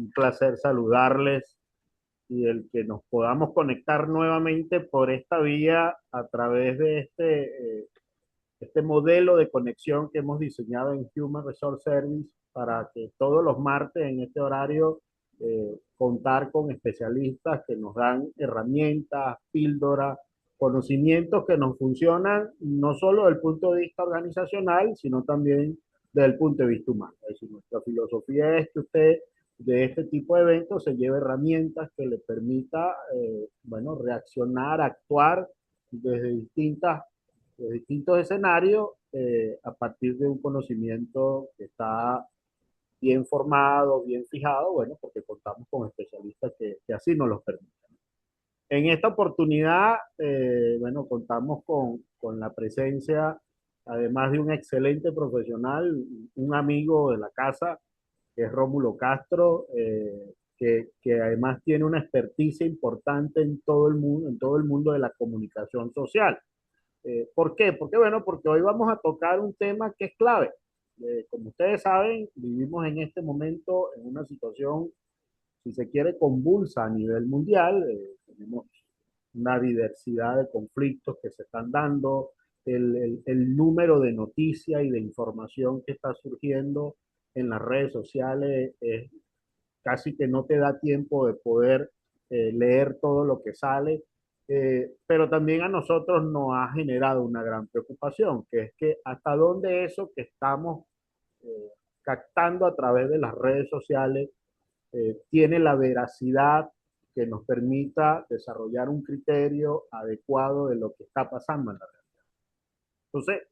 un placer saludarles y el que nos podamos conectar nuevamente por esta vía a través de este modelo de conexión que hemos diseñado en Human Resource Service para que todos los martes en este horario contar con especialistas que nos dan herramientas, píldoras, conocimientos que nos funcionan no solo desde el punto de vista organizacional, sino también desde el punto de vista humano. Es decir, nuestra filosofía es que usted de este tipo de eventos se lleve herramientas que le permita, bueno, reaccionar, actuar desde distintos escenarios a partir de un conocimiento que está bien formado, bien fijado, bueno, porque contamos con especialistas que así nos los permiten. En esta oportunidad, bueno, contamos con la presencia, además de un excelente profesional, un amigo de la casa, que es Rómulo Castro, que además tiene una experticia importante en todo el mundo de la comunicación social. ¿Por qué? Porque, bueno, porque hoy vamos a tocar un tema que es clave. Como ustedes saben, vivimos en este momento en una situación, si se quiere, convulsa a nivel mundial. Tenemos una diversidad de conflictos que se están dando, el número de noticias y de información que está surgiendo en las redes sociales es casi que no te da tiempo de poder leer todo lo que sale, pero también a nosotros nos ha generado una gran preocupación, que es que hasta dónde eso que estamos eh, captando a través de las redes sociales tiene la veracidad que nos permita desarrollar un criterio adecuado de lo que está pasando en la realidad. Entonces,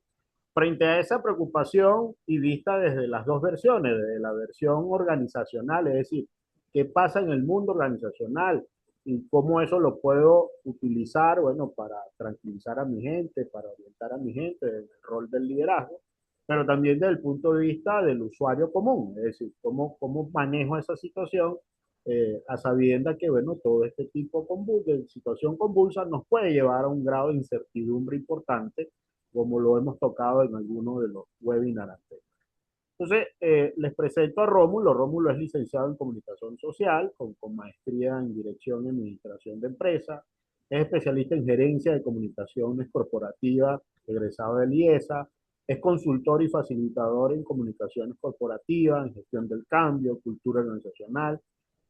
frente a esa preocupación y vista desde las dos versiones, desde la versión organizacional, es decir, qué pasa en el mundo organizacional y cómo eso lo puedo utilizar, bueno, para tranquilizar a mi gente, para orientar a mi gente en el rol del liderazgo, pero también desde el punto de vista del usuario común, es decir, cómo manejo esa situación a sabienda que, bueno, todo este tipo de situación convulsa nos puede llevar a un grado de incertidumbre importante como lo hemos tocado en algunos de los webinars anteriores. Entonces, les presento a Rómulo. Rómulo es licenciado en Comunicación Social, con maestría en Dirección y Administración de Empresas. Es especialista en Gerencia de Comunicaciones Corporativas, egresado del IESA. Es consultor y facilitador en Comunicaciones Corporativas, en Gestión del Cambio, Cultura Organizacional.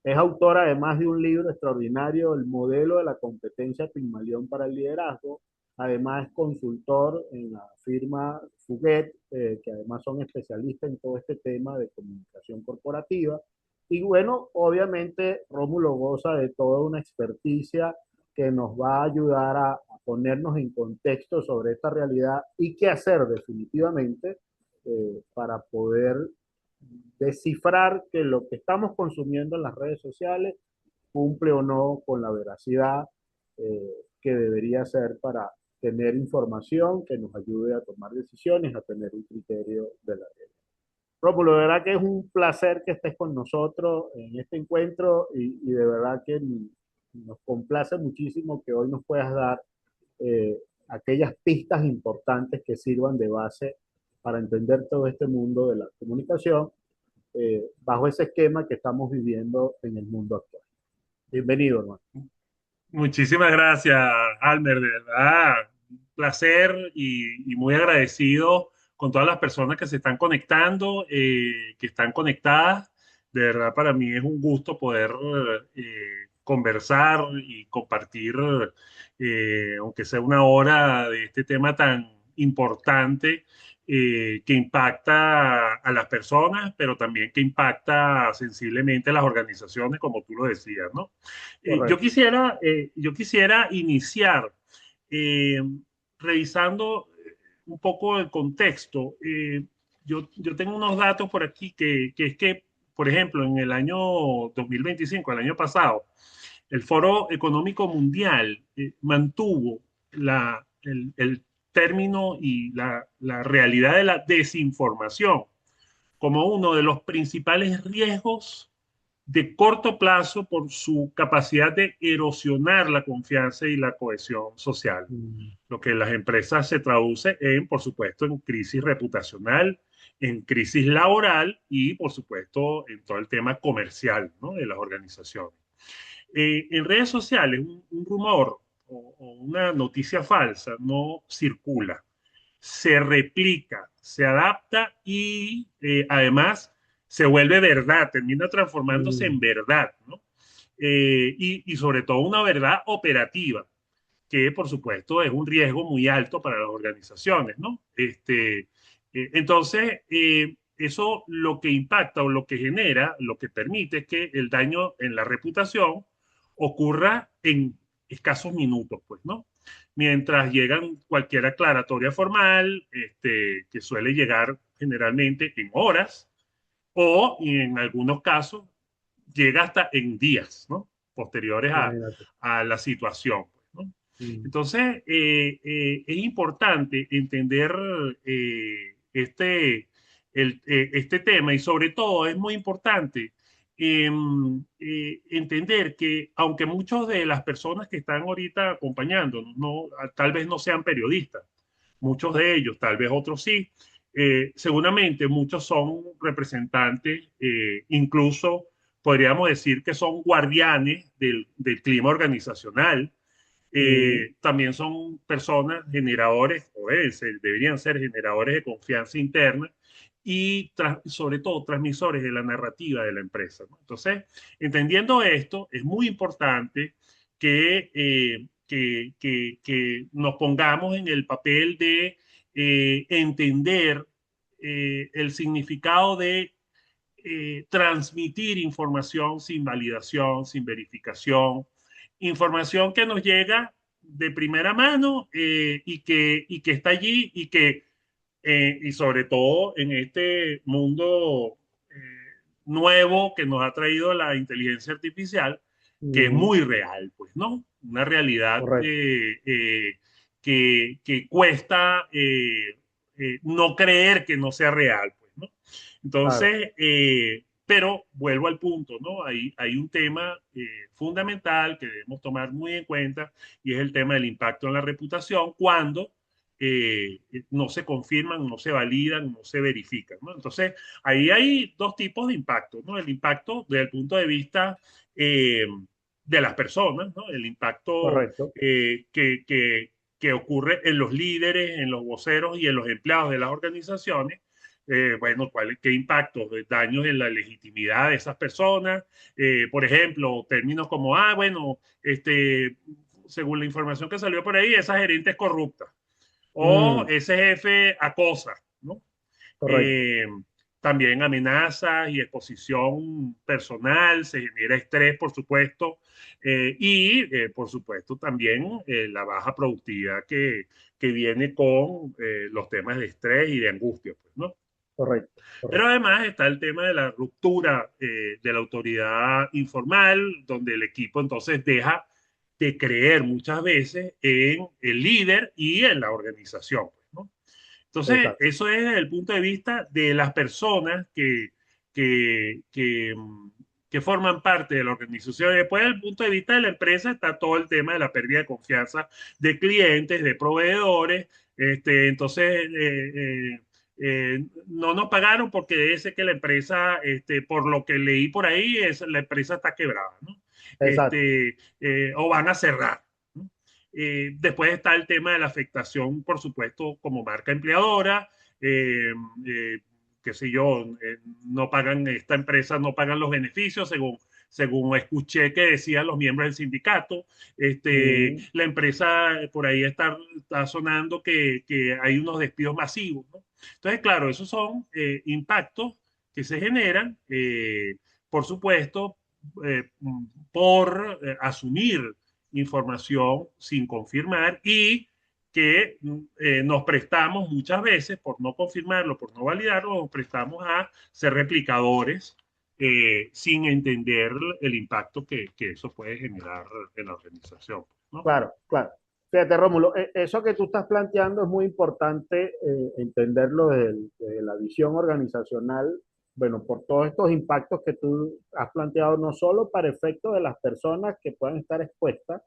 Es autor, además de un libro extraordinario, El modelo de la competencia Pigmalión para el liderazgo. Además es consultor en la firma Fuguet, que además son especialistas en todo este tema de comunicación corporativa. Y bueno, obviamente Rómulo goza de toda una experticia que nos va a ayudar a ponernos en contexto sobre esta realidad y qué hacer definitivamente para poder descifrar que lo que estamos consumiendo en las redes sociales cumple o no con la veracidad que debería ser para tener información que nos ayude a tomar decisiones, a tener un criterio de la realidad. Rómulo, de verdad que es un placer que estés con nosotros en este encuentro y de verdad que nos complace muchísimo que hoy nos puedas dar eh, aquellas pistas importantes que sirvan de base para entender todo este mundo de la comunicación bajo ese esquema que estamos viviendo en el mundo actual. Bienvenido, hermano. Muchísimas gracias, Almer, de verdad, un placer y muy agradecido con todas las personas que se están conectando, que están conectadas. De verdad, para mí es un gusto poder conversar y compartir, aunque sea una hora de este tema tan importante que impacta a las personas, pero también que impacta sensiblemente a las organizaciones, como tú lo decías, ¿no? Correcto. Yo quisiera iniciar eh, revisando un poco el contexto. Yo tengo unos datos por aquí que es que, por ejemplo, en el año 2025, el año pasado, el Foro Económico Mundial mantuvo el término y la realidad de la desinformación como uno de los principales riesgos de corto plazo por su capacidad de erosionar la confianza y la cohesión social. Mm, Lo que en las empresas se traduce en, por supuesto, en crisis reputacional en crisis laboral y, por supuesto, en todo el tema comercial, ¿no? De las organizaciones. En redes sociales, un rumor o una noticia falsa no circula, se replica, se adapta y además se vuelve verdad, termina transformándose en Mm, verdad, ¿no? Y sobre todo una verdad operativa, que por supuesto es un riesgo muy alto para las organizaciones, ¿no? Entonces, eso lo que impacta o lo que genera, lo que permite es que el daño en la reputación ocurra en escasos minutos, pues, ¿no? Mientras llegan cualquier aclaratoria formal, que suele llegar generalmente en horas o y en algunos casos llega hasta en días, ¿no? Posteriores imagínate. a la situación, pues, ¿no? Mm, Entonces, es importante entender este tema y sobre todo es muy importante entender que aunque muchas de las personas que están ahorita acompañándonos tal vez no sean periodistas, muchos de ellos, tal vez otros sí, seguramente muchos son representantes, incluso podríamos decir que son guardianes del clima organizacional. mm, También son personas generadores, o deberían ser generadores de confianza interna y sobre todo transmisores de la narrativa de la empresa, ¿no? Entonces, entendiendo esto, es muy importante que nos pongamos en el papel de entender el significado de transmitir información sin validación, sin verificación, información que nos llega de primera mano y que está allí y sobre todo en este mundo nuevo que nos ha traído la inteligencia artificial, que es mm, muy real, pues, ¿no? Una realidad correcto. que cuesta no creer que no sea real, pues, ¿no? Claro, Entonces, pero vuelvo al punto, ¿no? Hay un tema fundamental que debemos tomar muy en cuenta y es el tema del impacto en la reputación cuando no se confirman, no se validan, no se verifican, ¿no? Entonces, ahí hay dos tipos de impacto, ¿no? El impacto desde el punto de vista eh, de las personas, ¿no? El impacto correcto. que ocurre en los líderes, en los voceros y en los empleados de las organizaciones. Bueno, ¿qué impactos? Daños en la legitimidad de esas personas. Por ejemplo, términos como, bueno, según la información que salió por ahí, esa gerente es corrupta o Mm, ese jefe acosa, ¿no? correcto. Eh, También amenazas y exposición personal, se genera estrés, por supuesto, por supuesto, también la baja productividad que viene con los temas de estrés y de angustia, pues, ¿no? Correcto, Pero correcto. además está el tema de la ruptura de la autoridad informal, donde el equipo entonces deja de creer muchas veces en el líder y en la organización, pues, ¿no? Entonces, Exacto. eso es desde el punto de vista de las personas que, que, que forman parte de la organización. Después, desde el punto de vista de la empresa, está todo el tema de la pérdida de confianza de clientes, de proveedores. Entonces, no nos pagaron porque dice que la empresa, por lo que leí por ahí, la empresa está quebrada, ¿no? Exacto. O van a cerrar, ¿no? Después está el tema de la afectación, por supuesto, como marca empleadora, eh, eh, qué sé yo, no pagan, esta empresa no pagan los beneficios según escuché que decían los miembros del sindicato. Mm, La empresa por ahí está sonando que hay unos despidos masivos, ¿no? Entonces, claro, esos son impactos que se generan, por supuesto, por asumir información sin confirmar y que nos prestamos muchas veces, por no confirmarlo, por no validarlo, nos prestamos a ser replicadores sin entender el impacto que eso puede generar en la organización, ¿no? claro, claro. Fíjate, Rómulo, eso que tú estás planteando es muy importante entenderlo desde la visión organizacional, bueno, por todos estos impactos que tú has planteado, no solo para efectos de las personas que puedan estar expuestas,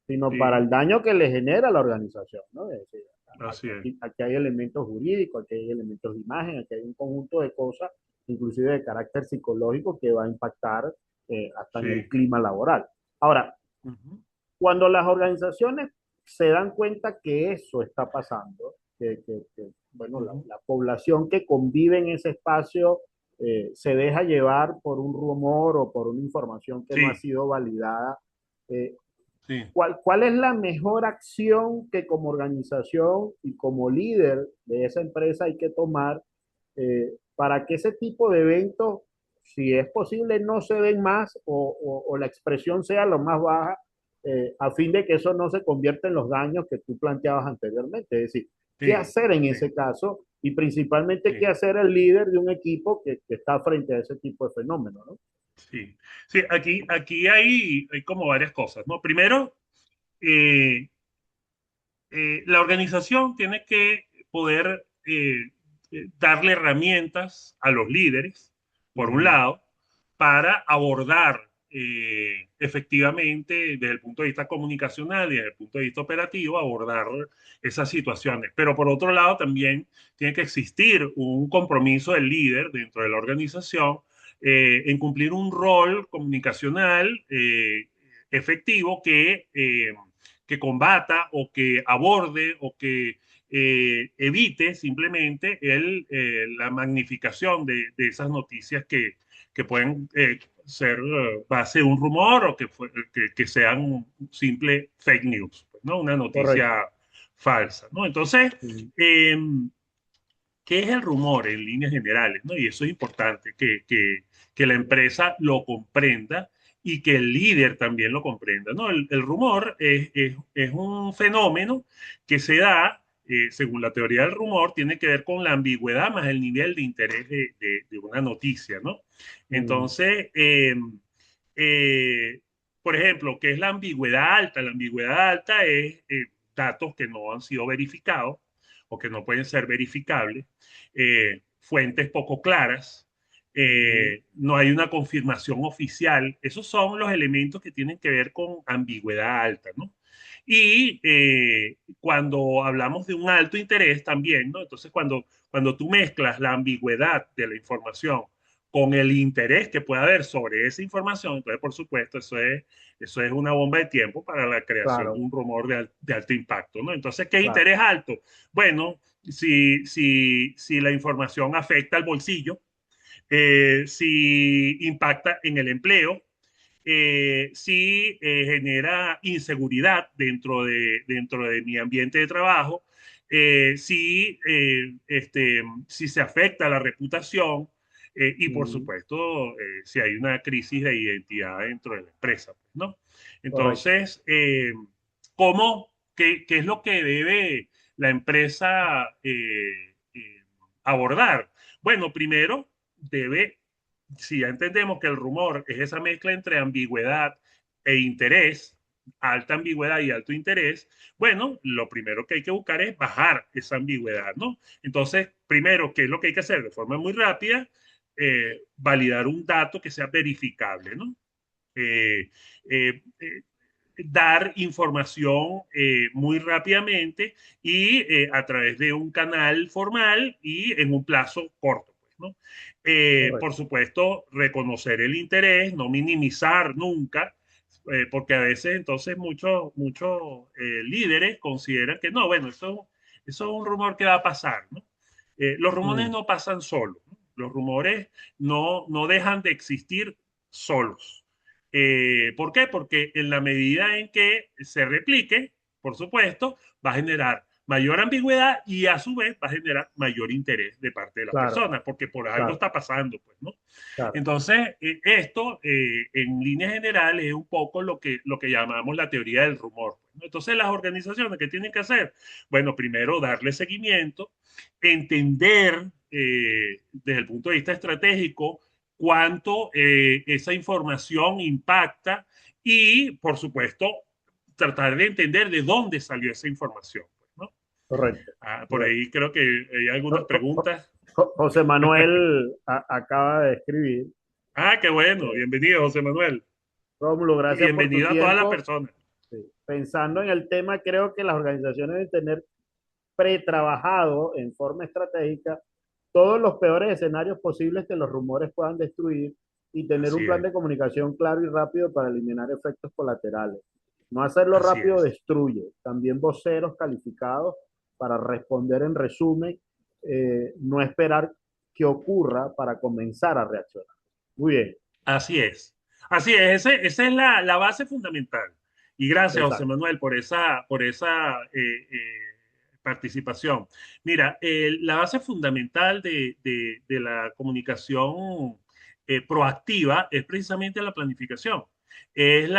sino para Sí, el daño que le genera a la organización, ¿no? Es decir, Así es. aquí hay elementos jurídicos, aquí hay elementos de imagen, aquí hay un conjunto de cosas, inclusive de carácter psicológico, que va a impactar hasta en el Sí. clima laboral. Ahora, Ujú, cuando las organizaciones se dan cuenta que eso está pasando, bueno, ujú. la población que convive en ese espacio se deja llevar por un rumor o por una información que no ha Sí, sido validada, eh, sí. ¿cuál es la mejor acción que como organización y como líder de esa empresa hay que tomar para que ese tipo de eventos, si es posible, no se den más o la expresión sea lo más baja, a fin de que eso no se convierta en los daños que tú planteabas anteriormente? Es decir, ¿qué Sí, hacer en sí, ese caso? Y principalmente, ¿qué sí, hacer el líder de un equipo que está frente a ese tipo de fenómenos, ¿no? sí. Sí, aquí hay como varias cosas, ¿no? Primero, eh, la organización tiene que poder darle herramientas a los líderes, por un Ujú, lado, para abordar efectivamente desde el punto de vista comunicacional y desde el punto de vista operativo, abordar esas situaciones. Pero por otro lado, también tiene que existir un compromiso del líder dentro de la organización en cumplir un rol comunicacional efectivo que combata o que aborde o que evite simplemente la magnificación de esas noticias que pueden ser base de un rumor o que sean simple fake news, pues, ¿no? Una correcto. noticia falsa, ¿no? Entonces, Ujú, eh, ¿qué es el rumor en líneas generales? ¿No? Y eso es importante, que la empresa lo comprenda y que el líder también lo comprenda, ¿no? El rumor es un fenómeno que se da, según la teoría del rumor, tiene que ver con la ambigüedad más el nivel de interés de una noticia, ¿no? ujú, Entonces, eh, por ejemplo, ¿qué es la ambigüedad alta? La ambigüedad alta es datos que no han sido verificados o que no pueden ser verificables, fuentes poco claras, ujú, no hay una confirmación oficial. Esos son los elementos que tienen que ver con ambigüedad alta, ¿no? Y cuando hablamos de un alto interés también, ¿no? Entonces, cuando tú mezclas la ambigüedad de la información con el interés que pueda haber sobre esa información, entonces, por supuesto, eso es una bomba de tiempo para la creación de claro, un rumor de alto impacto, ¿no? Entonces, ¿qué claro. interés alto? Bueno, si la información afecta al bolsillo, si impacta en el empleo, si genera inseguridad dentro de mi ambiente de trabajo, si se afecta la reputación y por Ujú, supuesto si hay una crisis de identidad dentro de la empresa, pues, ¿no? correcto. Entonces, qué es lo que debe la empresa abordar? Bueno, primero debe, si ya entendemos que el rumor es esa mezcla entre ambigüedad e interés, alta ambigüedad y alto interés, bueno, lo primero que hay que buscar es bajar esa ambigüedad, ¿no? Entonces, primero, ¿qué es lo que hay que hacer? De forma muy rápida, validar un dato que sea verificable, ¿no? Eh, eh, eh, Dar información muy rápidamente y a través de un canal formal y en un plazo corto, pues, ¿no? Por Correcto. supuesto, reconocer el interés, no minimizar nunca, porque a veces entonces muchos líderes consideran que no, bueno, eso es un rumor que va a pasar, ¿no? Los rumores Mm, no pasan solos, ¿no? Los rumores no dejan de existir solos. ¿Por qué? Porque en la medida en que se replique, por supuesto, va a generar mayor ambigüedad y a su vez va a generar mayor interés de parte de las claro, personas, porque por algo claro, está pasando, pues, ¿no? claro. Entonces, esto en líneas generales es un poco lo que llamamos la teoría del rumor, pues, ¿no? Entonces, las organizaciones que tienen que hacer, bueno, primero darle seguimiento, entender desde el punto de vista estratégico cuánto esa información impacta y, por supuesto, tratar de entender de dónde salió esa información, pues, ¿no? Correcto, Por correcto. ahí creo que hay algunas Jo- jo- jo- preguntas. José Manuel acaba de escribir. Ah, qué bueno. eh, Bienvenido, José Manuel. Rómulo, Y gracias por tu bienvenido a todas las tiempo. personas. Sí. Pensando en el tema, creo que las organizaciones deben tener pretrabajado en forma estratégica todos los peores escenarios posibles que los rumores puedan destruir y tener un Así plan es, de comunicación claro y rápido para eliminar efectos colaterales. No hacerlo así rápido es. destruye. También voceros calificados para responder en resumen, no esperar que ocurra para comenzar a reaccionar. Muy bien, Así es. Así es, esa es la base fundamental. Y gracias, José exacto. Manuel, por esa participación. Mira, la base fundamental de la comunicación proactiva es precisamente la planificación. Es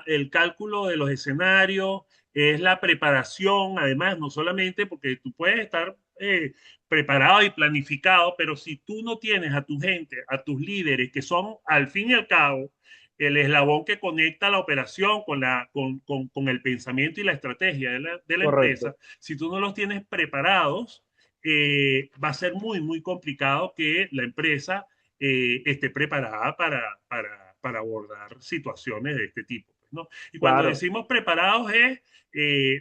el cálculo de los escenarios, es la preparación, además, no solamente porque tú puedes estar preparado y planificado, pero si tú no tienes a tu gente, a tus líderes, que son al fin y al cabo el eslabón que conecta la operación con el pensamiento y la estrategia de la Correcto. empresa, si tú no los tienes preparados, va a ser muy, muy complicado que la empresa esté preparada para abordar situaciones de este tipo, ¿no? Y cuando Claro. decimos preparados es,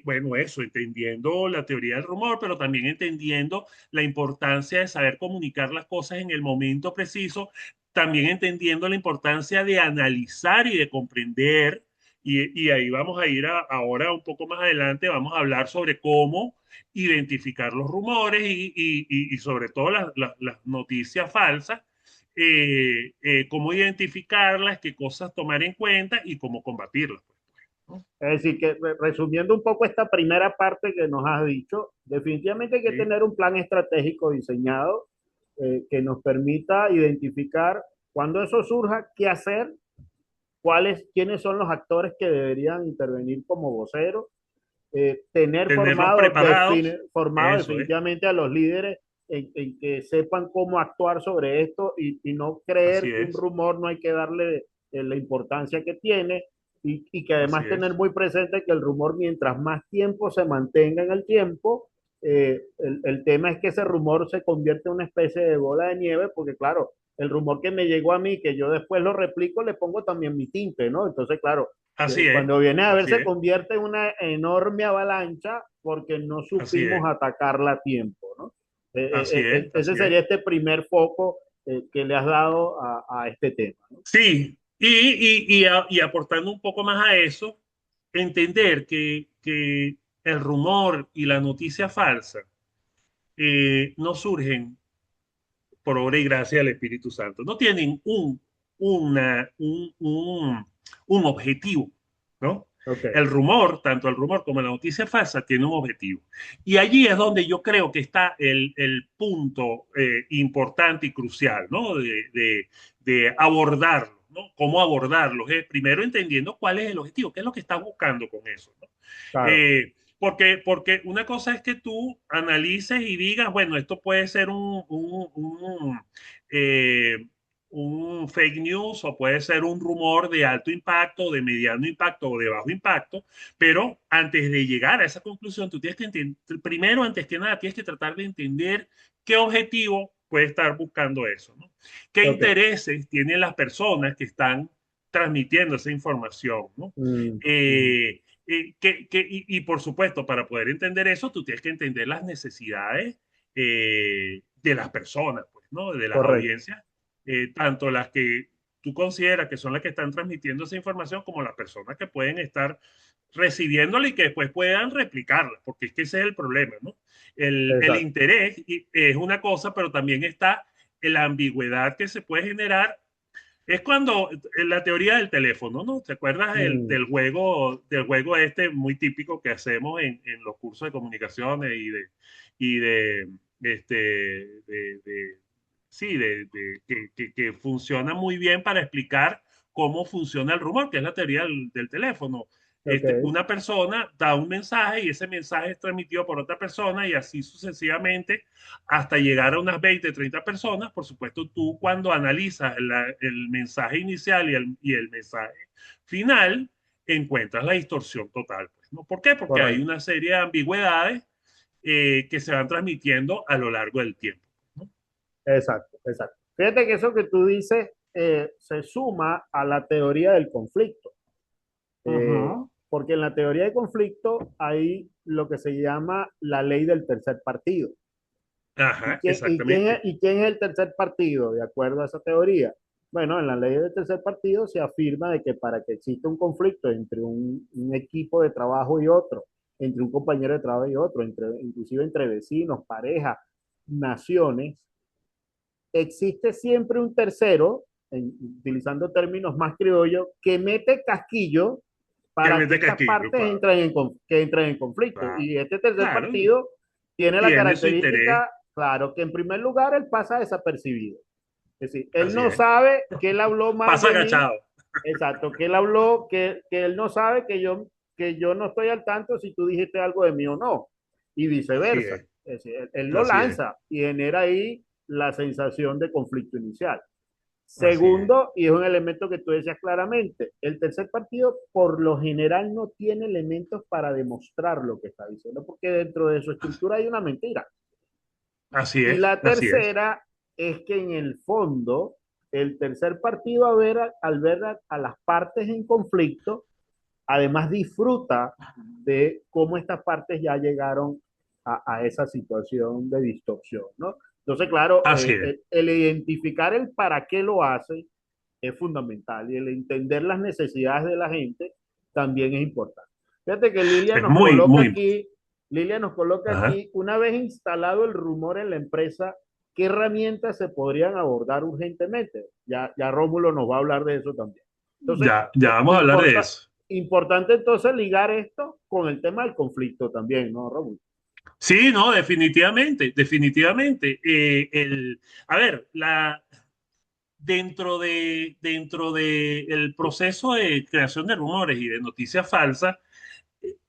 bueno, eso, entendiendo la teoría del rumor, pero también entendiendo la importancia de saber comunicar las cosas en el momento preciso, también entendiendo la importancia de analizar y de comprender, y ahí vamos a ir ahora un poco más adelante, vamos a hablar sobre cómo identificar los rumores y sobre todo las noticias falsas, cómo identificarlas, qué cosas tomar en cuenta y cómo combatirlas, ¿no? Es decir, que resumiendo un poco esta primera parte que nos has dicho, definitivamente hay que ¿Sí? tener un plan estratégico diseñado que nos permita identificar cuando eso surja, qué hacer, quiénes son los actores que deberían intervenir como voceros, tener Tenerlos preparados, formado eso es, definitivamente a los líderes en que sepan cómo actuar sobre esto y no creer así que un es, rumor no hay que darle la importancia que tiene y que así además tener es, muy presente que el rumor mientras más tiempo se mantenga en el tiempo, el tema es que ese rumor se convierte en una especie de bola de nieve porque claro, el rumor que me llegó a mí, que yo después lo replico, le pongo también mi tinte, ¿no? Entonces, claro, así es, cuando viene a ver así se es, convierte en una enorme avalancha porque no así supimos es, atacarla a tiempo, ¿no? así es, Ese así sería es. este primer foco que le has dado a este tema, ¿no? Sí, y aportando un poco más a eso, entender que el rumor y la noticia falsa no surgen por obra y gracia del Espíritu Santo, no tienen un objetivo, ¿no? Ok, El rumor, tanto el rumor como la noticia falsa, tiene un objetivo. Y allí es donde yo creo que está el punto importante y crucial, ¿no? De abordarlo, ¿no? ¿Cómo abordarlo? Primero entendiendo cuál es el objetivo, qué es lo que estás buscando con eso, ¿no? claro. Porque una cosa es que tú analices y digas, bueno, esto puede ser eh, un fake news o puede ser un rumor de alto impacto, de mediano impacto o de bajo impacto, pero antes de llegar a esa conclusión, tú tienes que entender, primero, antes que nada, tienes que tratar de entender qué objetivo puede estar buscando eso, ¿no? ¿Qué Ok. intereses tienen las personas que están transmitiendo esa información, ¿no? Mm, mm, Y por supuesto, para poder entender eso, tú tienes que entender las necesidades de las personas, pues, ¿no? De las correcto. audiencias, tanto las que tú consideras que son las que están transmitiendo esa información, como las personas que pueden estar recibiéndola y que después puedan replicarla, porque es que ese es el problema, ¿no? El Exacto. interés es una cosa, pero también está la ambigüedad que se puede generar es cuando en la teoría del teléfono, ¿no? ¿Te acuerdas Mm, del juego este muy típico que hacemos en los cursos de comunicaciones y de, este, sí, que funciona muy bien para explicar cómo funciona el rumor, que es la teoría del teléfono. ok. Una persona da un mensaje y ese mensaje es transmitido por otra persona y así sucesivamente hasta llegar a unas 20, 30 personas. Por supuesto, tú cuando analizas el mensaje inicial y el mensaje final, encuentras la distorsión total, pues, ¿no? ¿Por qué? Porque hay Correcto. una serie de ambigüedades que se van transmitiendo a lo largo del tiempo, ¿no? Exacto, exacto. Fíjate que eso que tú dices se suma a la teoría del conflicto. Eh, Ujú. Porque en la teoría de conflicto hay lo que se llama la ley del tercer partido. Ajá, exactamente. ¿Y quién es el tercer partido, de acuerdo a esa teoría? Bueno, en la ley del tercer partido se afirma de que para que exista un conflicto entre un equipo de trabajo y otro, entre un compañero de trabajo y otro, inclusive entre vecinos, parejas, naciones, existe siempre un tercero, utilizando términos más criollos, que mete casquillo Que para que mete estas casquillo, partes claro. que entren en conflicto. Claro, Y este tercer claro, partido tiene la tiene su interés. característica, claro, que en primer lugar él pasa desapercibido. Es decir, él Así no es. sabe que él habló mal Pasa de mí, agachado. exacto, que él habló, que él no sabe que yo no estoy al tanto si tú dijiste algo de mí o no, y Así viceversa. es. Es decir, él lo Así es. lanza y genera ahí la sensación de conflicto inicial. Así es. Segundo, y es un elemento que tú decías claramente, el tercer partido por lo general no tiene elementos para demostrar lo que está diciendo, porque dentro de su estructura hay una mentira. Así Y es. la Así es. tercera es que en el fondo, el tercer partido al ver a las partes en conflicto, además disfruta de cómo estas partes ya llegaron a esa situación de distorsión, ¿no? Entonces, claro, Así es. el identificar el para qué lo hace es fundamental y el entender las necesidades de la gente también es importante. Fíjate que Es muy, muy. Lilia nos coloca Ajá. aquí, una vez instalado el rumor en la empresa, ¿qué herramientas se podrían abordar urgentemente? Ya Rómulo nos va a hablar de eso también. Entonces, Ya, ya vamos a hablar de importa, eso. importante entonces ligar esto con el tema del conflicto también, ¿no, Rómulo? Sí, no, definitivamente, definitivamente. A ver, dentro de el proceso de creación de rumores y de noticias falsas,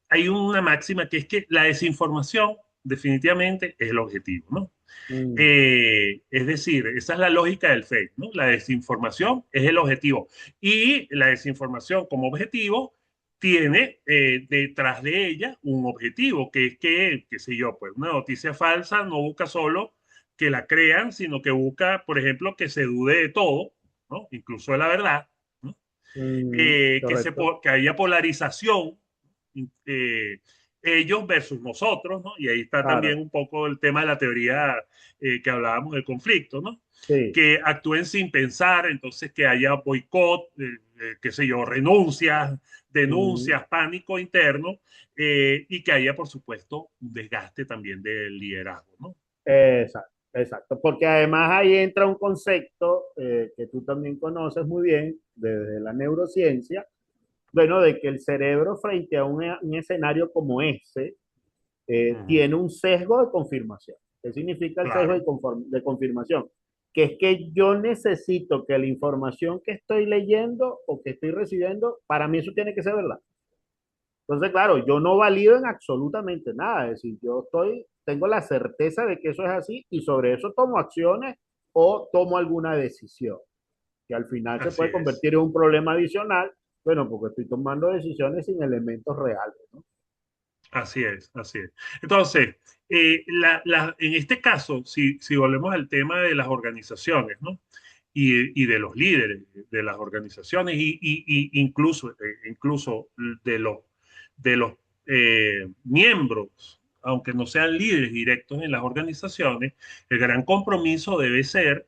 hay una máxima que es que la desinformación definitivamente es el objetivo, ¿no? Mm, Es decir, esa es la lógica del fake, ¿no? La desinformación es el objetivo. Y la desinformación como objetivo tiene detrás de ella un objetivo, que es que, qué sé yo, pues una noticia falsa no busca solo que la crean, sino que busca, por ejemplo, que se dude de todo, ¿no? Incluso de la verdad, ¿no? correcto. Que haya polarización, eh, ellos versus nosotros, ¿no? Y ahí está también Claro, un poco el tema de la teoría que hablábamos del conflicto, ¿no? sí. Que actúen sin pensar, entonces que haya boicot, qué sé yo, renuncias, Mm, denuncias, pánico interno, y que haya, por supuesto, un desgaste también del liderazgo, ¿no? exacto, exacto. Porque además ahí entra un concepto que tú también conoces muy bien desde la neurociencia, bueno, de que el cerebro frente a un escenario como ese Uh -huh. tiene un sesgo de confirmación. ¿Qué significa el sesgo Claro, de confirmación? Que es que yo necesito que la información que estoy leyendo o que estoy recibiendo, para mí eso tiene que ser verdad. Entonces, claro, yo no valido en absolutamente nada. Es decir, tengo la certeza de que eso es así y sobre eso tomo acciones o tomo alguna decisión, que al final se así puede es. convertir en un problema adicional, bueno, porque estoy tomando decisiones sin elementos reales, ¿no? Así es, así es. Entonces, en este caso, si volvemos al tema de las organizaciones, ¿no? Y de los líderes de las organizaciones incluso de los miembros, aunque no sean líderes directos en las organizaciones, el gran compromiso debe ser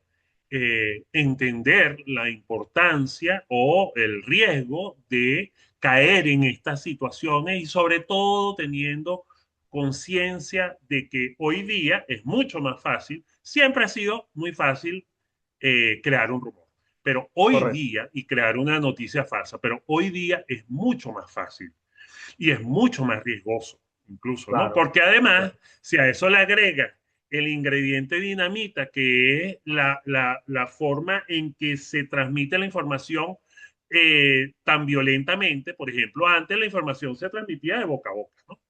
entender la importancia o el riesgo de caer en estas situaciones y sobre todo teniendo conciencia de que hoy día es mucho más fácil, siempre ha sido muy fácil crear un rumor, pero hoy Correcto, día, y crear una noticia falsa, pero hoy día es mucho más fácil y es mucho más riesgoso, incluso, ¿no? claro, Porque además, claro. si a eso le agrega el ingrediente dinamita, que es la forma en que se transmite la información tan violentamente, por ejemplo, antes la información se transmitía de boca a boca, ¿no?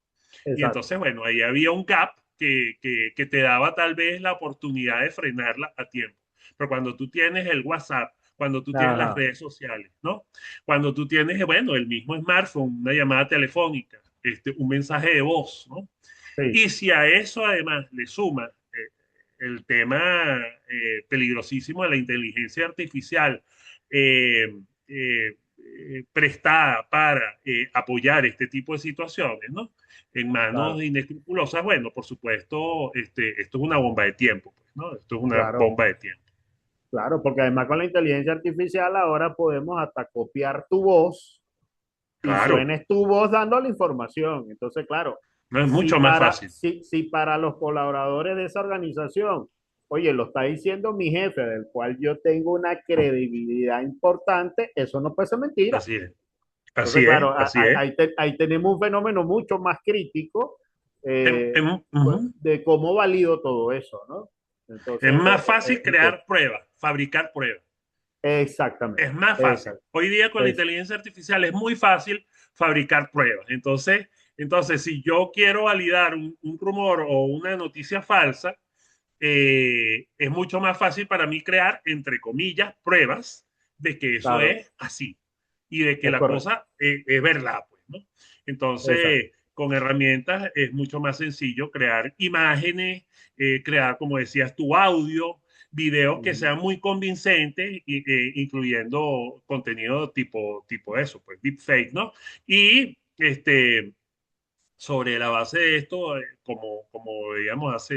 Y Exacto. entonces, bueno, ahí había un gap que te daba tal vez la oportunidad de frenarla a tiempo. Pero cuando tú tienes el WhatsApp, cuando tú tienes las Ajá, redes sociales, ¿no? Cuando tú tienes, bueno, el mismo smartphone, una llamada telefónica, un mensaje de voz, ¿no? sí, Y si a eso además le suma el tema peligrosísimo de la inteligencia artificial, eh, eh, prestada para apoyar este tipo de situaciones, ¿no? En manos Claro, inescrupulosas, bueno, por supuesto, esto es una bomba de tiempo, pues, ¿no? Esto es una claro, bomba de tiempo. claro, porque además con la inteligencia artificial ahora podemos hasta copiar tu voz y Claro, suenes tu voz dando la información. Entonces, claro, no es mucho más fácil. si para los colaboradores de esa organización, oye, lo está diciendo mi jefe, del cual yo tengo una credibilidad importante, eso no puede ser mentira. Así es, Entonces, así es, claro, así es. ahí tenemos un fenómeno mucho más crítico pues, Ujú. de cómo valido todo eso, ¿no? Es Entonces, más fácil es un tema. crear pruebas, fabricar pruebas. Exactamente, Es más fácil. exacto. Hoy día con la Es, inteligencia artificial es muy fácil fabricar pruebas. Entonces si yo quiero validar un rumor o una noticia falsa, es mucho más fácil para mí crear, entre comillas, pruebas de que eso claro, es así y de que es la correcto. cosa es verdad, pues, ¿no? Exacto. Entonces, con herramientas es mucho más sencillo crear imágenes, crear, como decías, tu audio, videos que Ujú. sean muy convincentes, incluyendo contenido tipo eso, pues deepfake, ¿no? Y sobre la base de esto, como veíamos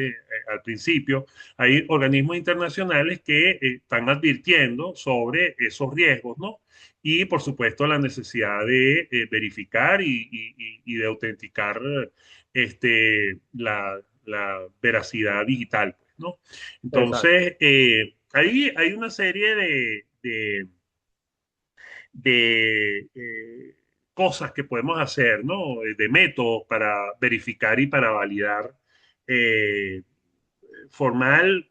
al principio, hay organismos internacionales que están advirtiendo sobre esos riesgos, ¿no? Y por supuesto la necesidad de verificar y de autenticar la veracidad digital, pues, ¿no? Exacto. Entonces, ahí hay una serie de cosas que podemos hacer, ¿no? De métodos para verificar y para validar eh, formal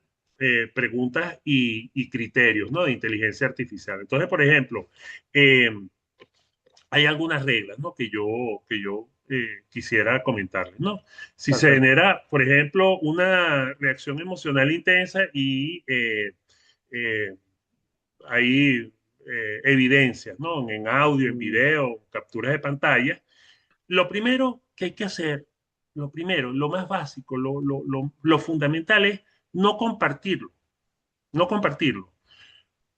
preguntas y criterios, ¿no? De inteligencia artificial. Entonces, por ejemplo, eh, hay algunas reglas, ¿no? Que yo quisiera comentarles, ¿no? Si se Perfecto. genera, por ejemplo, una reacción emocional intensa y eh, hay evidencias, ¿no? En audio, en Mm, video, capturas de pantalla. Lo primero que hay que hacer, lo primero, lo más básico, lo fundamental es no compartirlo, no compartirlo.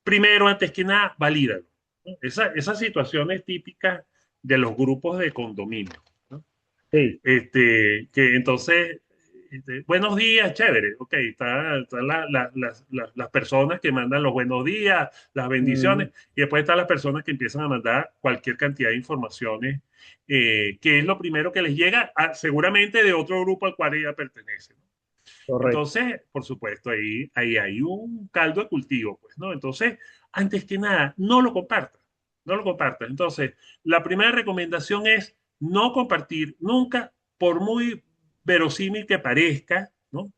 Primero, antes que nada, valídalo, ¿no? Esas situaciones típicas de los grupos de condominio, ¿no? sí. Que entonces, buenos días, chévere, ok, están las personas que mandan los buenos días, las bendiciones, Mm, y después están las personas que empiezan a mandar cualquier cantidad de informaciones, que es lo primero que les llega seguramente de otro grupo al cual ella pertenece, ¿no? correcto. Entonces, por supuesto, ahí hay un caldo de cultivo, pues, ¿no? Entonces, antes que nada, no lo compartas, no lo compartas. Entonces, la primera recomendación es no compartir nunca, por muy verosímil que parezca, ¿no?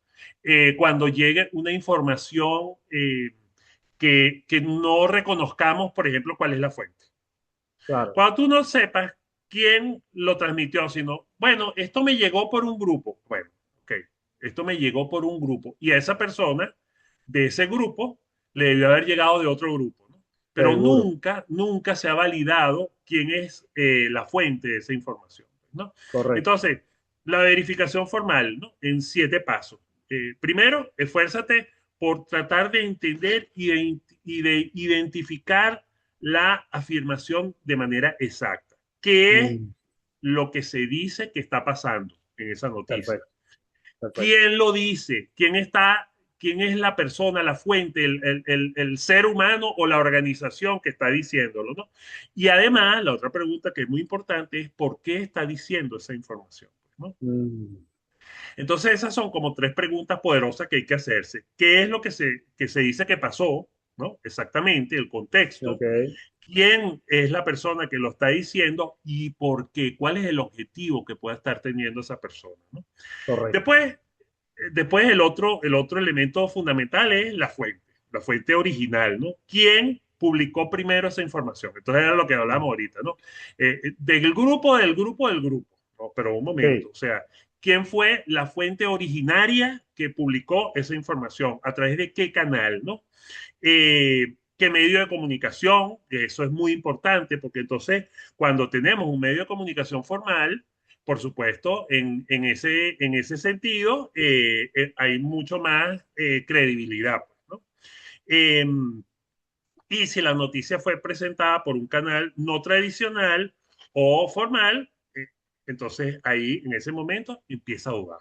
Cuando llegue una información que no reconozcamos, por ejemplo, cuál es la fuente. Claro. Cuando tú no sepas quién lo transmitió, sino, bueno, esto me llegó por un grupo. Bueno, ok, esto me llegó por un grupo. Y a esa persona de ese grupo le debió haber llegado de otro grupo, ¿no? Pero Seguro. nunca, nunca se ha validado quién es la fuente de esa información, ¿no? Correcto. Entonces, la verificación formal, ¿no? En 7 pasos. Primero, esfuérzate por tratar de entender y de identificar la afirmación de manera exacta. ¿Qué es Mm, lo que se dice que está pasando en esa noticia? perfecto. Perfecto. ¿Quién lo dice? ¿Quién es la persona, la fuente, el ser humano o la organización que está diciéndolo, ¿no? Y además, la otra pregunta que es muy importante es ¿por qué está diciendo esa información? ¿No? Mm, Entonces, esas son como 3 preguntas poderosas que hay que hacerse. ¿Qué es lo que se dice que pasó? ¿No? Exactamente, el contexto. ok. ¿Quién es la persona que lo está diciendo y por qué? ¿Cuál es el objetivo que pueda estar teniendo esa persona? ¿No? Correcto. Después, después el otro elemento fundamental es la fuente original, ¿no? ¿Quién publicó primero esa información? Entonces era lo que hablábamos ahorita, ¿no? Del grupo. No, pero un momento, Sí. o sea, ¿quién fue la fuente originaria que publicó esa información? ¿A través de qué canal, no? ¿Qué medio de comunicación? Eso es muy importante porque entonces cuando tenemos un medio de comunicación formal, por supuesto, en ese sentido hay mucho más credibilidad, pues, ¿no? Eh, Y si la noticia fue presentada por un canal no tradicional o formal, entonces ahí en ese momento empieza a dudar.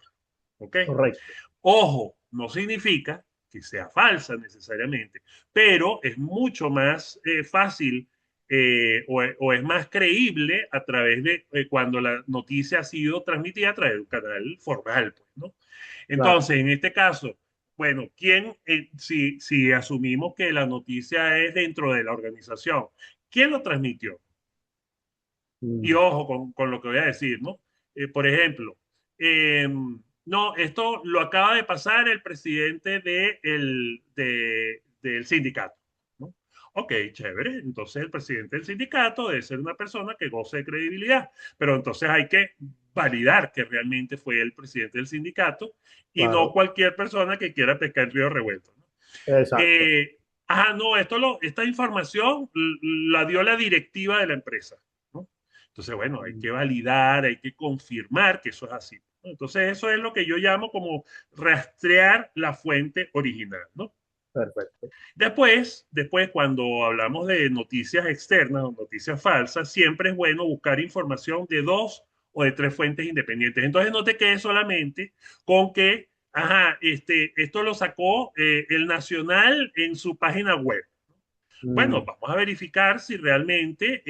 ¿Ok? correcto. Ojo, no significa que sea falsa necesariamente, pero es mucho más fácil o es más creíble a través de cuando la noticia ha sido transmitida a través de un canal formal, pues, ¿no? Claro. Entonces, en este caso, bueno, si asumimos que la noticia es dentro de la organización, ¿quién lo transmitió? Y Mm, ojo con lo que voy a decir, ¿no? Por ejemplo, eh, no, esto lo acaba de pasar el presidente del sindicato, ¿no? Ok, chévere. Entonces el presidente del sindicato debe ser una persona que goce de credibilidad, pero entonces hay que validar que realmente fue el presidente del sindicato y no claro, cualquier persona que quiera pescar el río revuelto, ¿no? exacto. No, esta información la dio la directiva de la empresa, ¿no? Entonces, bueno, hay Mm, que validar, hay que confirmar que eso es así, ¿no? Entonces, eso es lo que yo llamo como rastrear la fuente original, ¿no? perfecto. Después, cuando hablamos de noticias externas o noticias falsas, siempre es bueno buscar información de dos o de tres fuentes independientes. Entonces, no te quedes solamente con que, ajá, esto lo sacó el Nacional en su página web. Bueno, Mm, vamos a verificar si realmente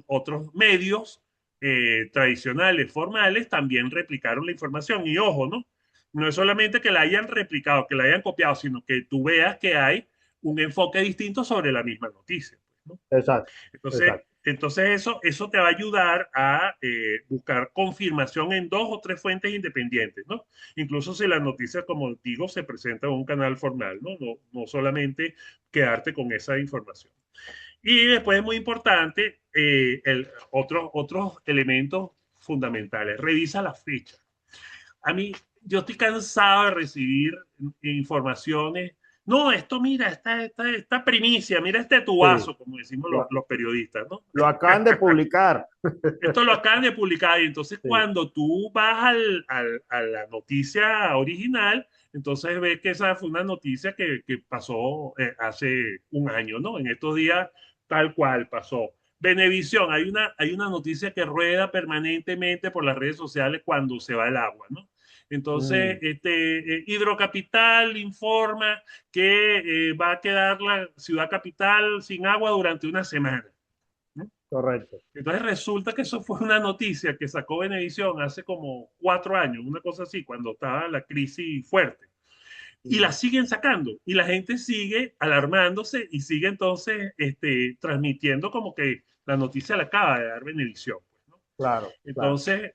otros medios tradicionales, formales, también replicaron la información. Y ojo, ¿no? No es solamente que la hayan replicado, que la hayan copiado, sino que tú veas que hay un enfoque distinto sobre la misma noticia, ¿no? exacto, exacto. Entonces eso te va a ayudar a buscar confirmación en dos o tres fuentes independientes, ¿no? Incluso si la noticia, como digo, se presenta en un canal formal, ¿no? No solamente quedarte con esa información. Y después es muy importante otros elementos fundamentales. Revisa la fecha. A mí, yo estoy cansado de recibir informaciones. No, esto, mira, esta primicia, mira este Sí, tubazo, como decimos lo, los periodistas, ¿no? lo acaban de publicar. Esto lo acaban de publicar y entonces Sí. cuando tú vas a la noticia original, entonces ves que esa fue una noticia que pasó hace un año, ¿no? En estos días tal cual pasó. Venevisión, hay una noticia que rueda permanentemente por las redes sociales cuando se va el agua, ¿no? Entonces, Mm, Hidrocapital informa que va a quedar la ciudad capital sin agua durante una semana, ¿no? correcto. Entonces resulta que eso fue una noticia que sacó Venevisión hace como 4 años, una cosa así, cuando estaba la crisis fuerte. Y la Mm, siguen sacando y la gente sigue alarmándose y sigue entonces transmitiendo como que la noticia la acaba de dar Venevisión, pues, ¿no? claro, claro, Entonces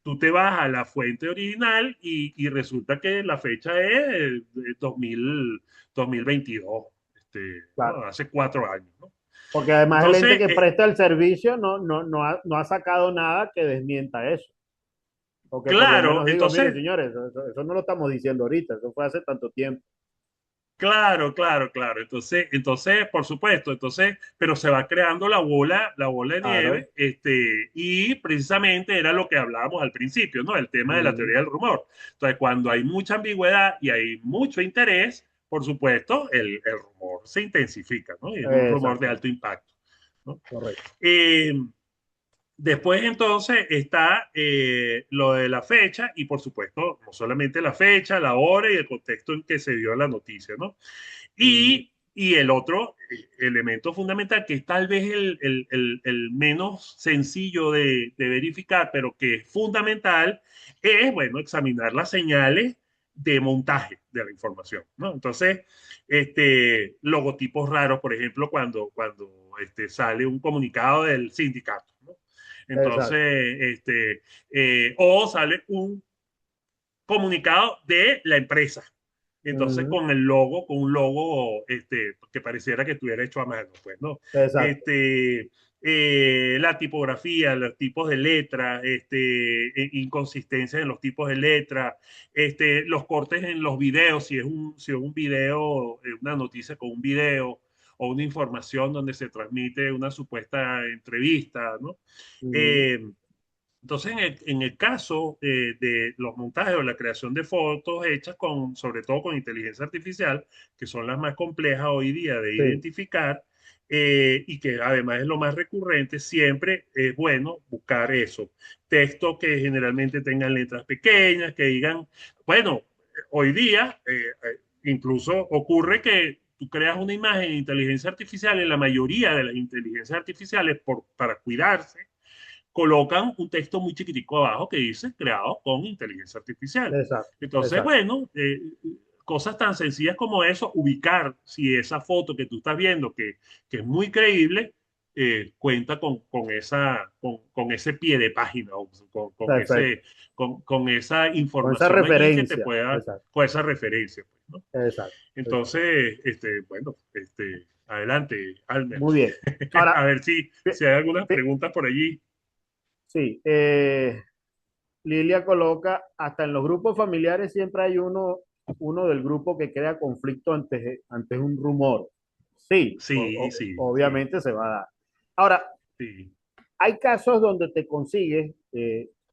tú te vas a la fuente original y resulta que la fecha es de 2022, ¿no? claro. Hace 4 años, ¿no? Porque además el ente Entonces, que presta el servicio no ha sacado nada que desmienta eso. O que por lo claro, menos digo, mire, entonces señores, eso no lo estamos diciendo ahorita, eso fue hace tanto tiempo. claro. Entonces, por supuesto, pero se va creando la bola de Claro. nieve, y precisamente era lo que hablábamos al principio, ¿no? El tema de la Mm, teoría del rumor. Entonces, cuando hay mucha ambigüedad y hay mucho interés, por supuesto, el rumor se intensifica, ¿no? Y es un rumor de exacto, alto impacto, ¿no? correcto. Eh, Después entonces está lo de la fecha y por supuesto no solamente la fecha, la hora y el contexto en que se dio la noticia, ¿no? Mm, Y el otro elemento fundamental, que es tal vez el menos sencillo de verificar, pero que es fundamental, es, bueno, examinar las señales de montaje de la información, ¿no? Entonces, logotipos raros, por ejemplo, cuando sale un comunicado del sindicato, ¿no? exacto. Entonces, o sale un comunicado de la empresa. Entonces, Mm, con un logo que pareciera que estuviera hecho a mano, pues, ¿no? exacto. Este, la tipografía, los tipos de letra, inconsistencias en los tipos de letra, los cortes en los videos, si es un video, una noticia con un video o una información donde se transmite una supuesta entrevista, ¿no? Mm, Eh, Entonces, en el caso de los montajes o la creación de fotos hechas con, sobre todo con inteligencia artificial, que son las más complejas hoy día de Sí, identificar, y que además es lo más recurrente, siempre es bueno buscar eso. Textos que generalmente tengan letras pequeñas, que digan, bueno, hoy día incluso ocurre que tú creas una imagen en inteligencia artificial, en la mayoría de las inteligencias artificiales, para cuidarse colocan un texto muy chiquitico abajo que dice creado con inteligencia artificial. exacto, Entonces, exacto. bueno, cosas tan sencillas como eso, ubicar si esa foto que tú estás viendo, que es muy creíble, cuenta con ese pie de página, o Perfecto. con esa Con esa información allí que te referencia. pueda, Exacto, con esa referencia, pues, ¿no? exacto, exacto. Entonces, bueno, adelante, Almer. Muy bien. Ahora, A ver si hay algunas preguntas por allí. sí, Lilia coloca, hasta en los grupos familiares siempre hay uno del grupo que crea conflicto ante un rumor. Sí, Sí, sí, sí, obviamente se va a dar. Ahora, sí, hay casos donde te consigues,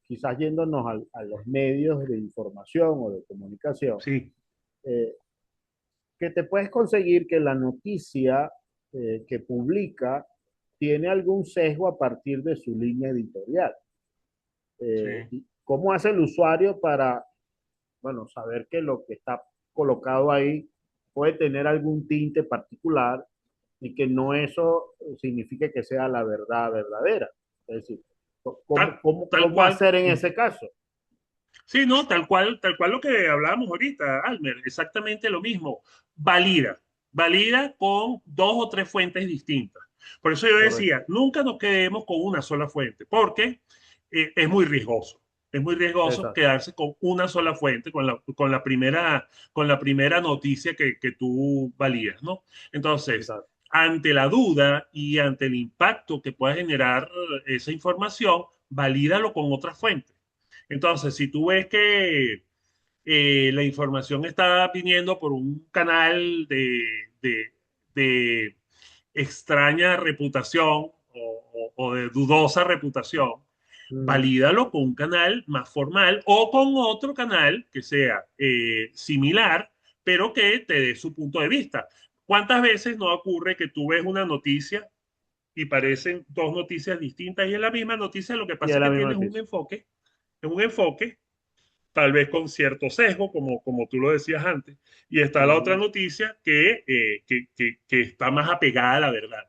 quizás yéndonos a los medios de información o de comunicación, sí, eh, que te puedes conseguir que la noticia que publica tiene algún sesgo a partir de su línea editorial. sí. ¿Y cómo hace el usuario para, bueno, saber que lo que está colocado ahí puede tener algún tinte particular y que no eso signifique que sea la verdad verdadera? Es decir, Tal, tal cómo cual. hacer en ese caso? Sí, no, tal cual lo que hablábamos ahorita, Almer, exactamente lo mismo. Valida, valida con dos o tres fuentes distintas. Por eso yo Correcto. decía, nunca nos quedemos con una sola fuente, porque es muy riesgoso. Es muy riesgoso Exacto, quedarse con una sola fuente, con la primera noticia que tú validas, ¿no? Entonces, exacto. ante la duda y ante el impacto que pueda generar esa información, valídalo con otras fuentes. Entonces, si tú ves que la información está viniendo por un canal de extraña reputación o de dudosa reputación, Mm, valídalo con un canal más formal o con otro canal que sea similar, pero que te dé su punto de vista. ¿Cuántas veces no ocurre que tú ves una noticia y parecen dos noticias distintas y es la misma noticia? Lo que y pasa es es la que misma tienes noticia. un enfoque tal vez con cierto sesgo, como tú lo decías antes, y está la otra Mm, noticia que está más apegada a la verdad.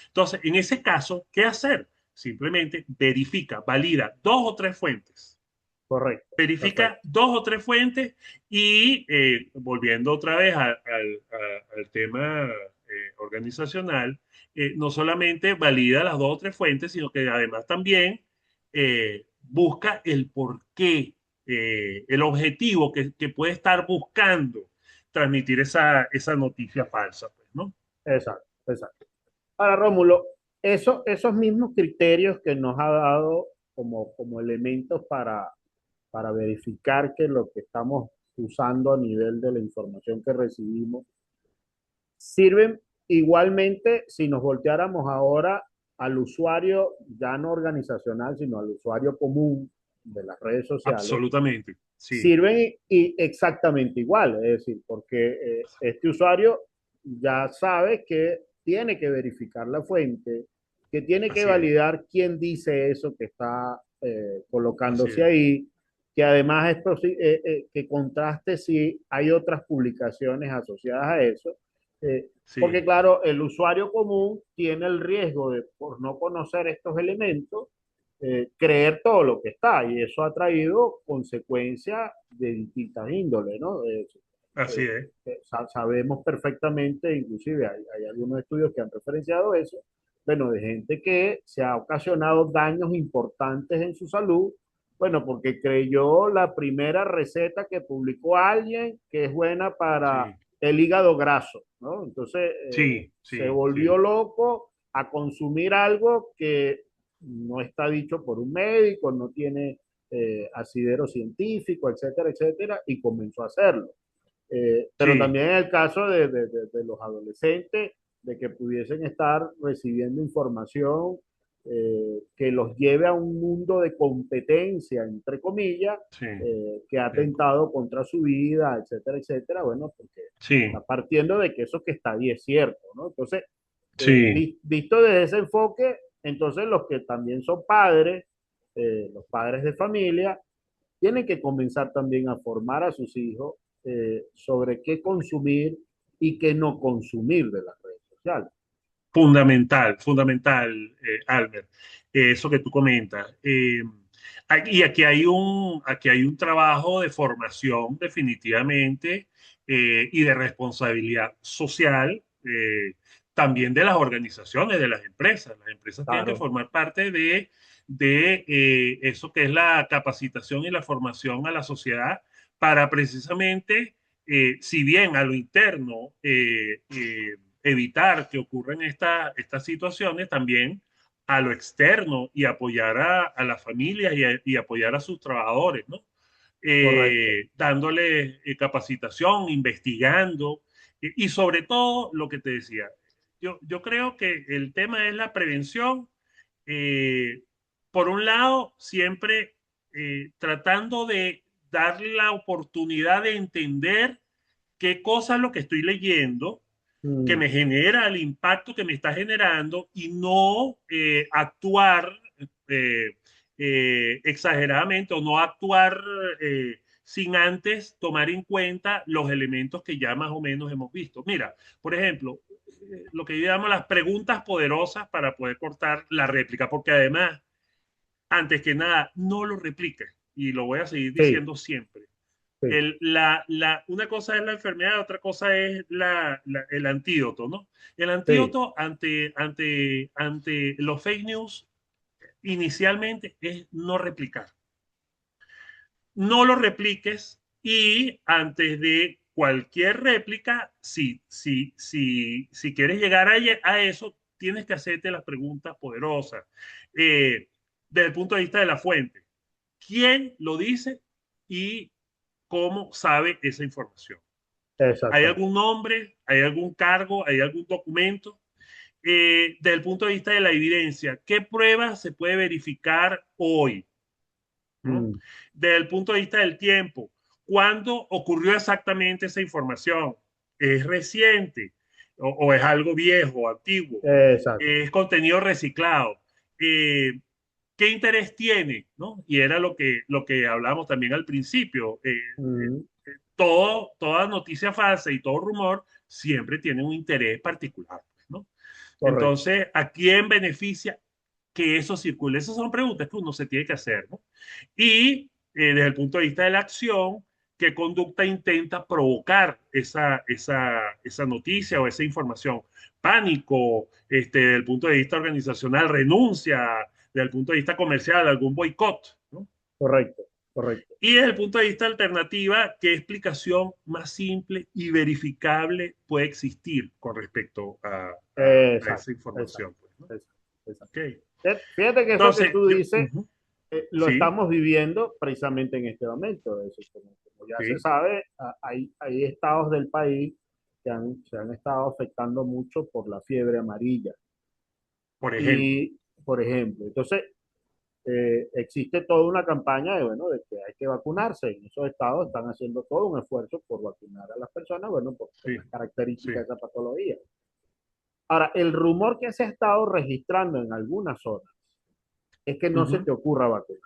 Entonces, en ese caso, ¿qué hacer? Simplemente verifica, valida dos o tres fuentes. correcto, Verifica perfecto. dos o tres fuentes y volviendo otra vez al tema organizacional, no solamente valida las dos o tres fuentes, sino que además también busca el porqué, el objetivo que puede estar buscando transmitir esa noticia falsa, pues, ¿no? Exacto, exacto. Ahora, Rómulo, esos mismos criterios que nos ha dado como elementos para verificar que lo que estamos usando a nivel de la información que recibimos sirven igualmente si nos volteáramos ahora al usuario, ya no organizacional, sino al usuario común de las redes sociales, Absolutamente, sí, sirven exactamente igual, es decir, porque este usuario ya sabe que tiene que verificar la fuente, que tiene que así es, validar quién dice eso que está así colocándose es, ahí, que además esto que contraste si hay otras publicaciones asociadas a eso, porque sí, claro, el usuario común tiene el riesgo de, por no conocer estos elementos, creer todo lo que está y eso ha traído consecuencias de distintas índoles, ¿no? así es, Sabemos perfectamente, inclusive hay algunos estudios que han referenciado eso, bueno, de gente que se ha ocasionado daños importantes en su salud, bueno, porque creyó la primera receta que publicó alguien que es buena para sí, el hígado graso, ¿no? Entonces sí, se sí, volvió sí, loco a consumir algo que no está dicho por un médico, no tiene asidero científico, etcétera, etcétera, y comenzó a hacerlo. Pero sí, también en el caso de los adolescentes, de que pudiesen estar recibiendo información que los lleve a un mundo de competencia, entre comillas, sí, que ha sí, atentado contra su vida, etcétera, etcétera. Bueno, porque está sí, partiendo de que eso que está ahí es cierto, ¿no? Entonces, sí, visto desde ese enfoque, entonces los que también son padres, los padres de familia, tienen que comenzar también a formar a sus hijos sobre qué consumir y qué no consumir de las redes sociales. fundamental, fundamental, Albert, eso que tú comentas. Y aquí hay un trabajo de formación definitivamente y de responsabilidad social, también de las organizaciones, de las empresas. Las empresas tienen que Claro, formar parte de eso que es la capacitación y la formación a la sociedad para precisamente, si bien a lo interno, evitar que ocurran estas situaciones, también a lo externo y apoyar a las familias y apoyar a sus trabajadores, ¿no? correcto. Dándole capacitación, investigando y sobre todo lo que te decía, yo creo que el tema es la prevención. eh, por un lado, siempre tratando de darle la oportunidad de entender qué cosa es lo que estoy leyendo que Mm, me genera el impacto que me está generando y no actuar eh, exageradamente o no actuar sin antes tomar en cuenta los elementos que ya más o menos hemos visto. Mira, por ejemplo, lo que yo llamo las preguntas poderosas para poder cortar la réplica, porque además, antes que nada, no lo repliques y lo voy a seguir sí, diciendo siempre. sí, Una cosa es la enfermedad, otra cosa es el antídoto, ¿no? El sí, antídoto ante los fake news inicialmente es no replicar. No lo repliques y antes de cualquier réplica, si quieres llegar a eso, tienes que hacerte las preguntas poderosas. Eh, Desde el punto de vista de la fuente, ¿quién lo dice y cómo sabe esa información? ¿Hay exactamente. algún nombre? ¿Hay algún cargo? ¿Hay algún documento? Desde el punto de vista de la evidencia, ¿qué pruebas se puede verificar hoy? ¿No? Mm, Desde el punto de vista del tiempo, ¿cuándo ocurrió exactamente esa información? ¿Es reciente o es algo viejo, antiguo? exacto. ¿Es contenido reciclado? Eh, ¿Qué interés tiene? ¿No? Y era lo que hablamos también al principio. Mm, Toda noticia falsa y todo rumor siempre tiene un interés particular, ¿no? correcto. Entonces, ¿a quién beneficia que eso circule? Esas son preguntas que uno se tiene que hacer, ¿no? Y desde el punto de vista de la acción, ¿qué conducta intenta provocar esa noticia o esa información? Pánico, desde el punto de vista organizacional, renuncia, desde el punto de vista comercial, algún boicot, ¿no? Correcto, correcto. Y desde el punto de vista alternativa, ¿qué explicación más simple y verificable puede existir con respecto a Exacto, esa exacto, información? Pues, ¿no? exacto, exacto. Okay. Fíjate que eso que Entonces, tú dices lo sí, estamos viviendo precisamente en este momento. Eso, como ya se sí, sabe, hay estados del país que se han estado afectando mucho por la fiebre amarilla. por ejemplo. Y, por ejemplo, entonces existe toda una campaña de, bueno, de que hay que vacunarse. En esos estados están haciendo todo un esfuerzo por vacunar a las personas, bueno, por Sí, las sí. características de esa patología. Ahora, el rumor que se ha estado registrando en algunas zonas es que no se Ujú. te ocurra vacunar.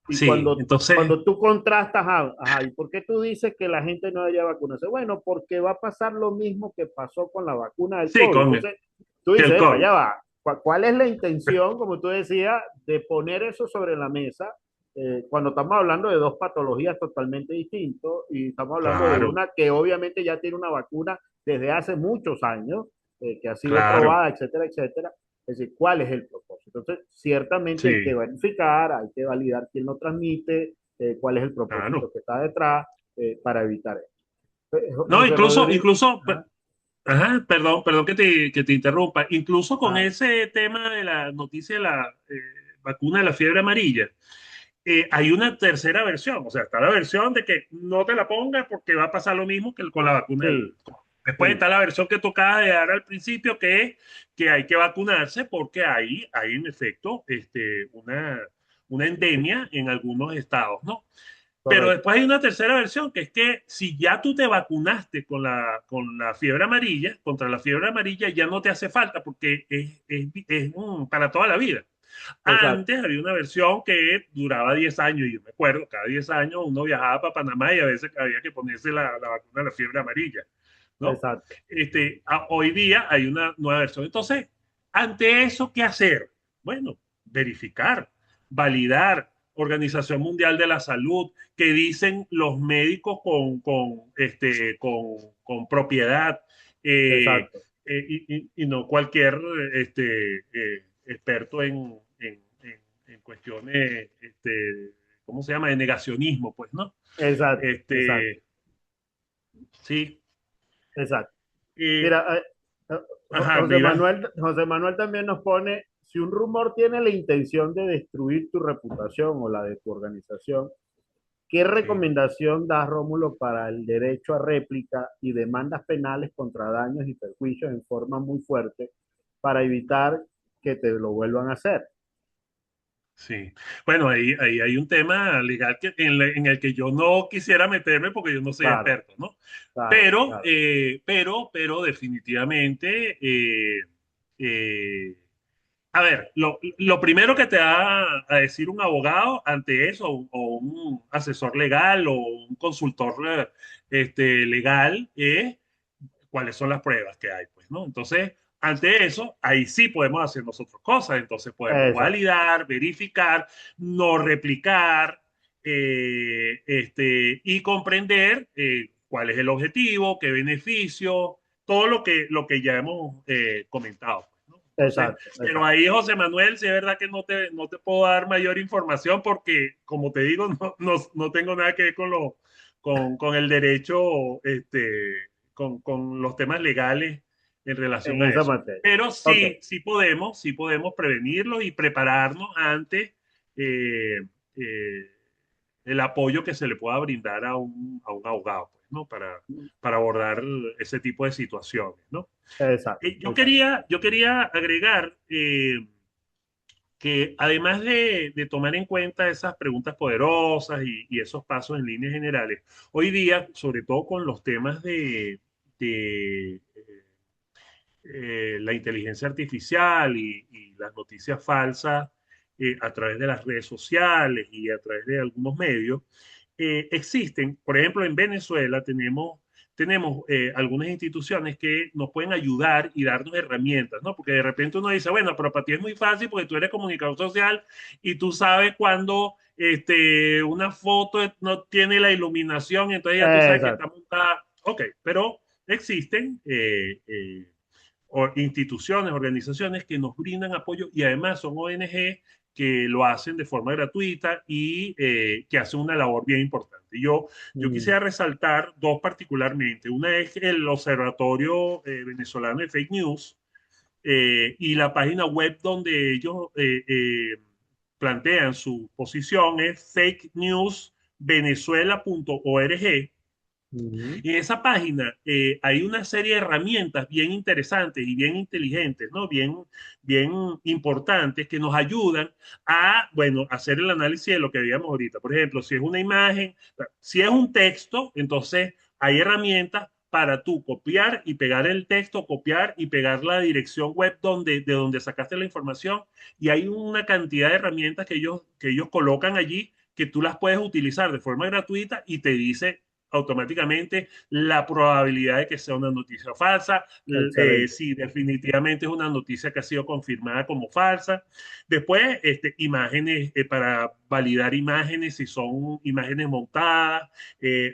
Y Sí, entonces, cuando tú contrastas, ajá, ¿y por qué tú dices que la gente no debería vacunarse? Bueno, porque va a pasar lo mismo que pasó con la vacuna del sí, COVID. con Entonces, tú el dices, epa, COVID. ya va, ¿cuál es la intención, como tú decías, de poner eso sobre la mesa cuando estamos hablando de dos patologías totalmente distintas y estamos hablando de Claro, una que obviamente ya tiene una vacuna desde hace muchos años, que ha sido claro, probada, etcétera, etcétera? Es decir, ¿cuál es el propósito? Entonces, ciertamente hay que sí, verificar, hay que validar quién lo transmite, cuál es el propósito claro. que está detrás para evitar eso. No, José Rodríguez, incluso, ajá, ajá, perdón que te interrumpa. Incluso con ajá, ese tema de la noticia de la vacuna de la fiebre amarilla, hay una tercera versión. O sea, está la versión de que no te la pongas porque va a pasar lo mismo que con la vacuna del sí, COVID. Después Sí, está la versión que tocaba de dar al principio, que es que hay que vacunarse porque hay en efecto una endemia en algunos estados, ¿no? Pero correcto. después hay una tercera versión, que es que si ya tú te vacunaste con la fiebre amarilla, contra la fiebre amarilla, ya no te hace falta porque para toda la vida. Exacto. Antes había una versión que duraba 10 años, y yo me acuerdo, cada 10 años uno viajaba para Panamá y a veces había que ponerse la vacuna de la fiebre amarilla, ¿no? Exacto. Hoy día hay una nueva versión. Entonces, ante eso, ¿qué hacer? Bueno, verificar, validar. Organización Mundial de la Salud, que dicen los médicos con propiedad, eh, Exacto. y no cualquier experto en cuestiones, ¿cómo se llama? De negacionismo, pues, ¿no? Exacto. Exacto. Este, sí. Exacto. Eh, Mira, ajá, me ibas. José Manuel también nos pone, si un rumor tiene la intención de destruir tu reputación o la de tu organización, ¿qué Sí. recomendación da Rómulo para el derecho a réplica y demandas penales contra daños y perjuicios en forma muy fuerte para evitar que te lo vuelvan a hacer? Sí, bueno, ahí hay un tema legal en el que yo no quisiera meterme porque yo no soy Claro, experto, ¿no? claro, claro. Pero definitivamente, eh, a ver, lo primero que te va a decir un abogado ante eso, o un asesor legal o un consultor legal, es cuáles son las pruebas que hay, pues, ¿no? Entonces, ante eso, ahí sí podemos hacer nosotros cosas, entonces podemos Exacto, validar, verificar, no replicar, y comprender cuál es el objetivo, qué beneficio, todo lo que ya hemos comentado, pues, ¿no? Entonces, exacto, pero exacto. ahí, José Manuel, sí es verdad que no te puedo dar mayor información porque, como te digo, no tengo nada que ver con el derecho, con los temas legales en relación En a esa eso. materia. Pero Ok, sí podemos prevenirlo y prepararnos ante eh, eh, el apoyo que se le pueda brindar a un abogado, pues, ¿no? Para abordar ese tipo de situaciones, ¿no? exacto, exacto. Yo quería agregar que además de tomar en cuenta esas preguntas poderosas y esos pasos en líneas generales, hoy día, sobre todo con los temas de la inteligencia artificial y las noticias falsas a través de las redes sociales y a través de algunos medios, existen, por ejemplo, en Venezuela tenemos algunas instituciones que nos pueden ayudar y darnos herramientas, ¿no? Porque de repente uno dice, bueno, pero para ti es muy fácil porque tú eres comunicador social y tú sabes cuando una foto no tiene la iluminación, entonces ya tú sabes que está Exacto, montada. Ok, pero existen instituciones, organizaciones que nos brindan apoyo y además son ONG que lo hacen de forma gratuita y que hacen una labor bien importante. Yo mm, quisiera resaltar dos particularmente. Una es el Observatorio Venezolano de Fake News y la página web donde ellos plantean su posición es fakenewsvenezuela.org. mm, Y en esa página hay una serie de herramientas bien interesantes y bien inteligentes, ¿no? Bien importantes que nos ayudan a, bueno, hacer el análisis de lo que veíamos ahorita. Por ejemplo, si es una imagen, si es un texto, entonces hay herramientas para tú copiar y pegar el texto, copiar y pegar la dirección web de donde sacaste la información. Y hay una cantidad de herramientas que ellos colocan allí que tú las puedes utilizar de forma gratuita y te dice automáticamente la probabilidad de que sea una noticia falsa, excelente. si definitivamente es una noticia que ha sido confirmada como falsa. Después, imágenes para validar imágenes, si son imágenes montadas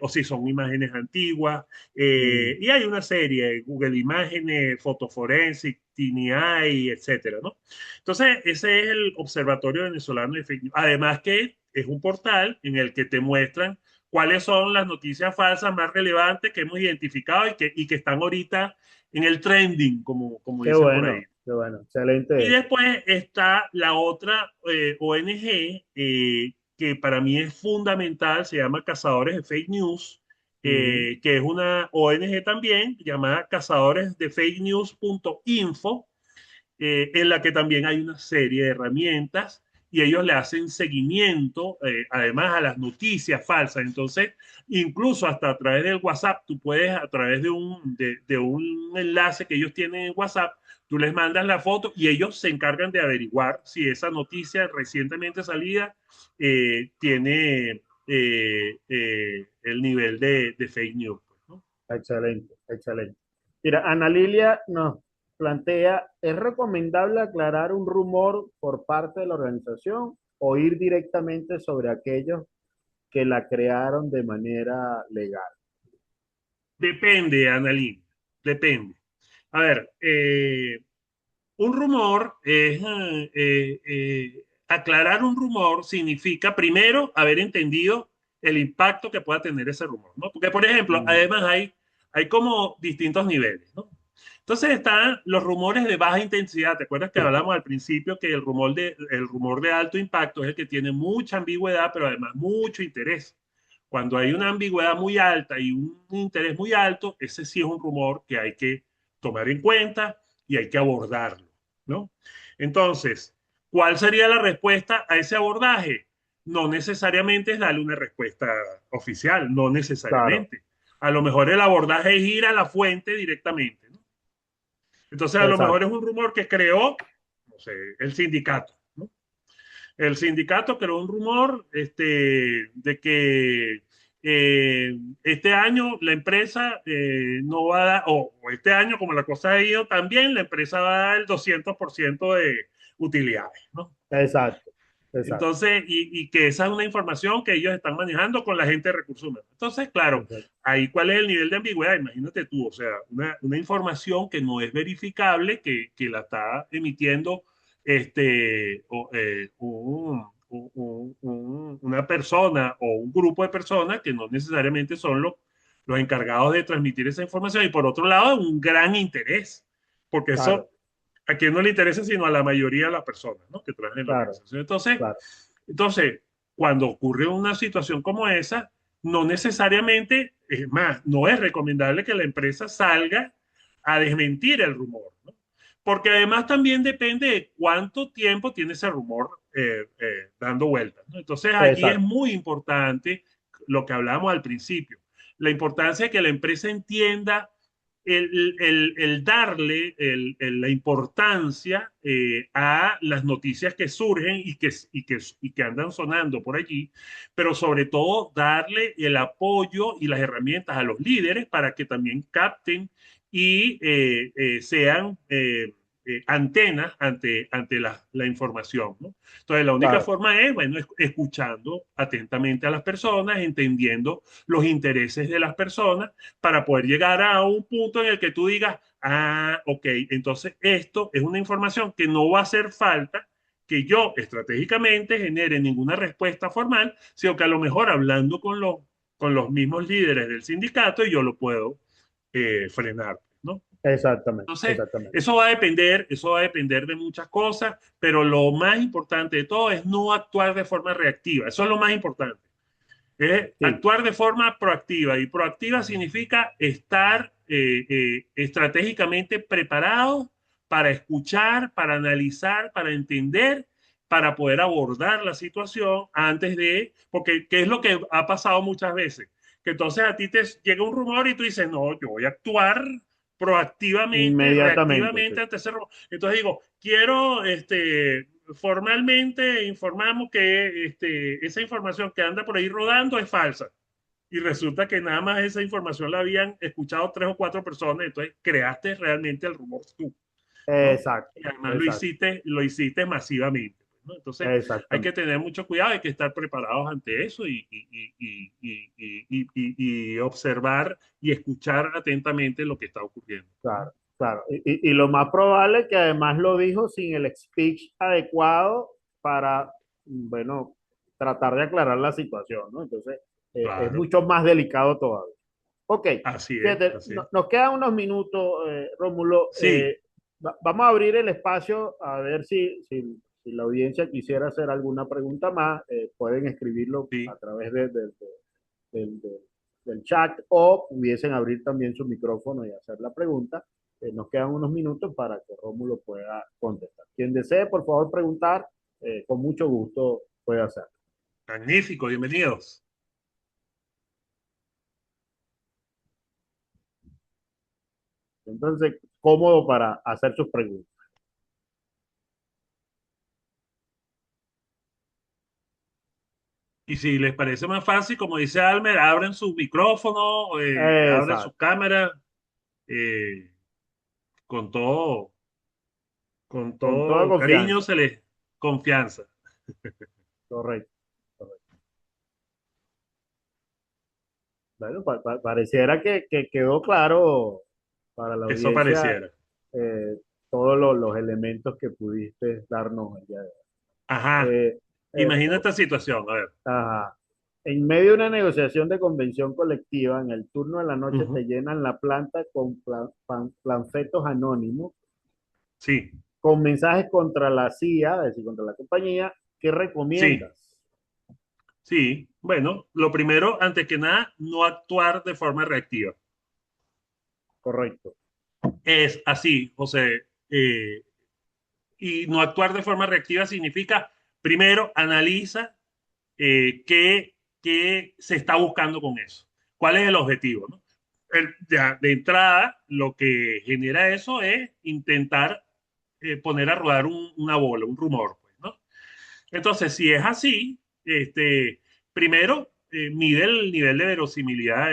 o si son imágenes antiguas. Mm, Y hay una serie, Google Imágenes, Forensic, TinyEye, etcétera, ¿no? Entonces, ese es el Observatorio Venezolano de Fake News. Además que es un portal en el que te muestran cuáles son las noticias falsas más relevantes que hemos identificado y que están ahorita en el trending, como dicen por ahí. qué bueno, Y excelente eso. después está la otra ONG que para mí es fundamental, se llama Cazadores de Fake News, Ujú. que es una ONG también llamada cazadoresdefake-news.info, en la que también hay una serie de herramientas y ellos le hacen seguimiento, además a las noticias falsas. Entonces, incluso hasta a través del WhatsApp, tú puedes, a través de un enlace que ellos tienen en WhatsApp, tú les mandas la foto y ellos se encargan de averiguar si esa noticia recientemente salida tiene el nivel de fake news, pues, ¿no? Excelente, excelente. Mira, Ana Lilia nos plantea, ¿es recomendable aclarar un rumor por parte de la organización o ir directamente sobre aquellos que la crearon de manera legal? Depende, Annalyn, depende. A ver, un rumor es, aclarar un rumor significa primero haber entendido el impacto que pueda tener ese rumor, ¿no? Porque, por ejemplo, Mm, además hay como distintos niveles, ¿no? Entonces están los rumores de baja intensidad. ¿Te acuerdas que sí, hablamos al principio que el rumor de alto impacto es el que tiene mucha ambigüedad, pero además mucho interés? Cuando hay una ambigüedad muy alta y un interés muy alto, ese sí es un rumor que hay que tomar en cuenta y hay que abordarlo, ¿no? Entonces, ¿cuál sería la respuesta a ese abordaje? No necesariamente es darle una respuesta oficial, no claro, necesariamente. A lo mejor el abordaje es ir a la fuente directamente, ¿no? Entonces, a lo mejor exacto, es un rumor que creó, no sé, el sindicato, ¿no? El sindicato creó un rumor de que este año la empresa no va a dar, o este año, como la cosa ha ido también, la empresa va a dar el 200% de utilidades, ¿no? exacto, exacto, Entonces, y que esa es una información que ellos están manejando con la gente de recursos humanos. Entonces, claro, exacto, ahí cuál es el nivel de ambigüedad, imagínate tú, o sea, una información que no es verificable, que la está emitiendo una persona o un grupo de personas que no necesariamente son los encargados de transmitir esa información. Y por otro lado, un gran interés, porque claro, eso a quien no le interesa, sino a la mayoría de las personas, ¿no?, que trabajan en la claro, organización. claro, Entonces, cuando ocurre una situación como esa, no necesariamente, es más, no es recomendable que la empresa salga a desmentir el rumor, ¿no? Porque además también depende de cuánto tiempo tiene ese rumor dando vueltas, ¿no? Entonces allí es exacto, muy importante lo que hablábamos al principio, la importancia de que la empresa entienda el darle la importancia a las noticias que surgen y que andan sonando por allí, pero sobre todo darle el apoyo y las herramientas a los líderes para que también capten y sean antenas ante la información, ¿no? Entonces, la única claro, forma es, bueno, escuchando atentamente a las personas, entendiendo los intereses de las personas para poder llegar a un punto en el que tú digas, ah, ok, entonces esto es una información que no va a hacer falta que yo estratégicamente genere ninguna respuesta formal, sino que a lo mejor hablando con los mismos líderes del sindicato yo lo puedo frenar, ¿no? exactamente, Entonces, exactamente. eso va a depender de muchas cosas, pero lo más importante de todo es no actuar de forma reactiva. Eso es lo más importante. Es Sí, actuar de forma proactiva. Y proactiva significa estar estratégicamente preparado para escuchar, para analizar, para entender, para poder abordar la situación antes de, porque ¿qué es lo que ha pasado muchas veces? Que entonces a ti te llega un rumor y tú dices, no, yo voy a actuar proactivamente, inmediatamente, sí, reactivamente ante ese rumor. Entonces digo, quiero formalmente informamos que esa información que anda por ahí rodando es falsa. Y resulta que nada más esa información la habían escuchado 3 o 4 personas, entonces creaste realmente el rumor tú, ¿no? exacto, Y además lo exacto, hiciste, lo hiciste masivamente, ¿no? Entonces hay que exactamente. tener mucho cuidado, hay que estar preparados ante eso y observar y escuchar atentamente lo que está ocurriendo. Claro, claro. Y lo más probable es que además lo dijo sin el speech adecuado para, bueno, tratar de aclarar la situación, ¿no? Entonces, es Claro, mucho más delicado todavía. Ok, así es, fíjate, así es. nos quedan unos minutos, Rómulo. Sí, Vamos a abrir el espacio a ver si la audiencia quisiera hacer alguna pregunta más. Pueden escribirlo a sí, través del del chat o pudiesen abrir también su micrófono y hacer la pregunta. Nos quedan unos minutos para que Rómulo pueda contestar. Quien desee, por favor, preguntar, con mucho gusto puede hacerlo. Magnífico, bienvenidos. Entonces, cómodo para hacer sus preguntas. Y si les parece más fácil, como dice Almer, abren sus micrófonos, abren sus Exacto, cámaras, eh, con todo, con con toda todo cariño, confianza. se les confianza. Correcto, correcto. Bueno, pareciera que quedó claro para la Eso audiencia pareciera. eh, todos los elementos que pudiste darnos el día de hoy. Ajá. Eh, eh, Imagina esta situación. A ver. ajá. En medio de una negociación de convención colectiva, en el turno de la noche te Ujú. llenan la planta con panfletos anónimos, Sí, con mensajes contra la CIA, es decir, contra la compañía. ¿Qué sí, recomiendas? sí. Bueno, lo primero, antes que nada, no actuar de forma reactiva. Correcto, Es así, José. Y no actuar de forma reactiva significa, primero, analiza qué se está buscando con eso. ¿Cuál es el objetivo? ¿No? Ya, de entrada, lo que genera eso es intentar poner a rodar una bola, un rumor. Pues, ¿no? Entonces, si es así, primero mide el nivel de verosimilidad,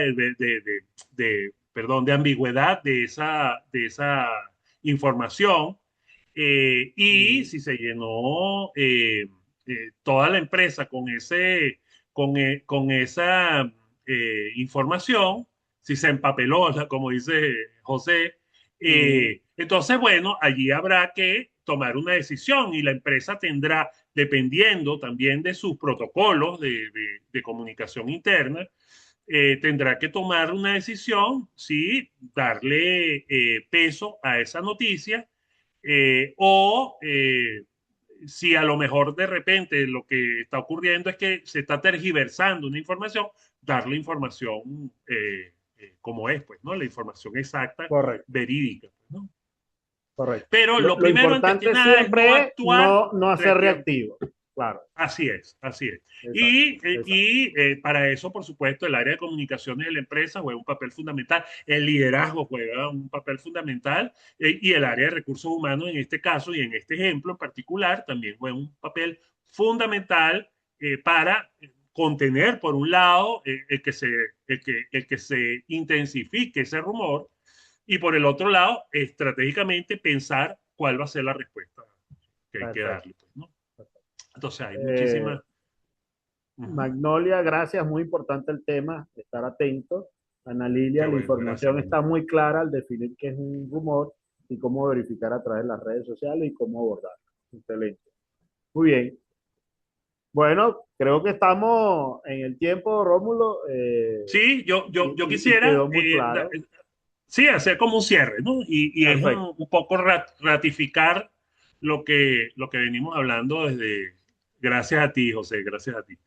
perdón, de ambigüedad de esa información. Y ujú, si se llenó toda la empresa con esa información, si se empapeló, como dice José, ujú, entonces, bueno, allí habrá que tomar una decisión y la empresa tendrá, dependiendo también de sus protocolos de comunicación interna, tendrá que tomar una decisión si darle peso a esa noticia o si a lo mejor de repente lo que está ocurriendo es que se está tergiversando una información, darle información como es, pues, ¿no? La información exacta, correcto, verídica, pues, ¿no? correcto. Pero lo Lo primero, antes que importante nada, es no siempre es actuar no hacer reactivamente. reactivo. Claro, Así es, así es. exacto, exacto. Para eso, por supuesto, el área de comunicaciones de la empresa juega un papel fundamental, el liderazgo juega un papel fundamental y el área de recursos humanos en este caso y en este ejemplo en particular también juega un papel fundamental para contener, por un lado, el que se intensifique ese rumor y por el otro lado, estratégicamente pensar cuál va a ser la respuesta que hay que Perfecto. darle, pues, ¿no? Entonces hay Eh, muchísimas. Ujú. Magnolia, gracias, muy importante el tema, estar atento. Ana Lilia, Qué la bueno, gracias, información Romulo. está muy clara al definir qué es un rumor y cómo verificar a través de las redes sociales y cómo abordarlo. Excelente. Muy bien. Bueno, creo que estamos en el tiempo, Rómulo, Sí, yo y quisiera, quedó muy claro. sí, hacer como un cierre, ¿no? Y es Perfecto. un poco ratificar lo que venimos hablando desde, gracias a ti, José, gracias a ti.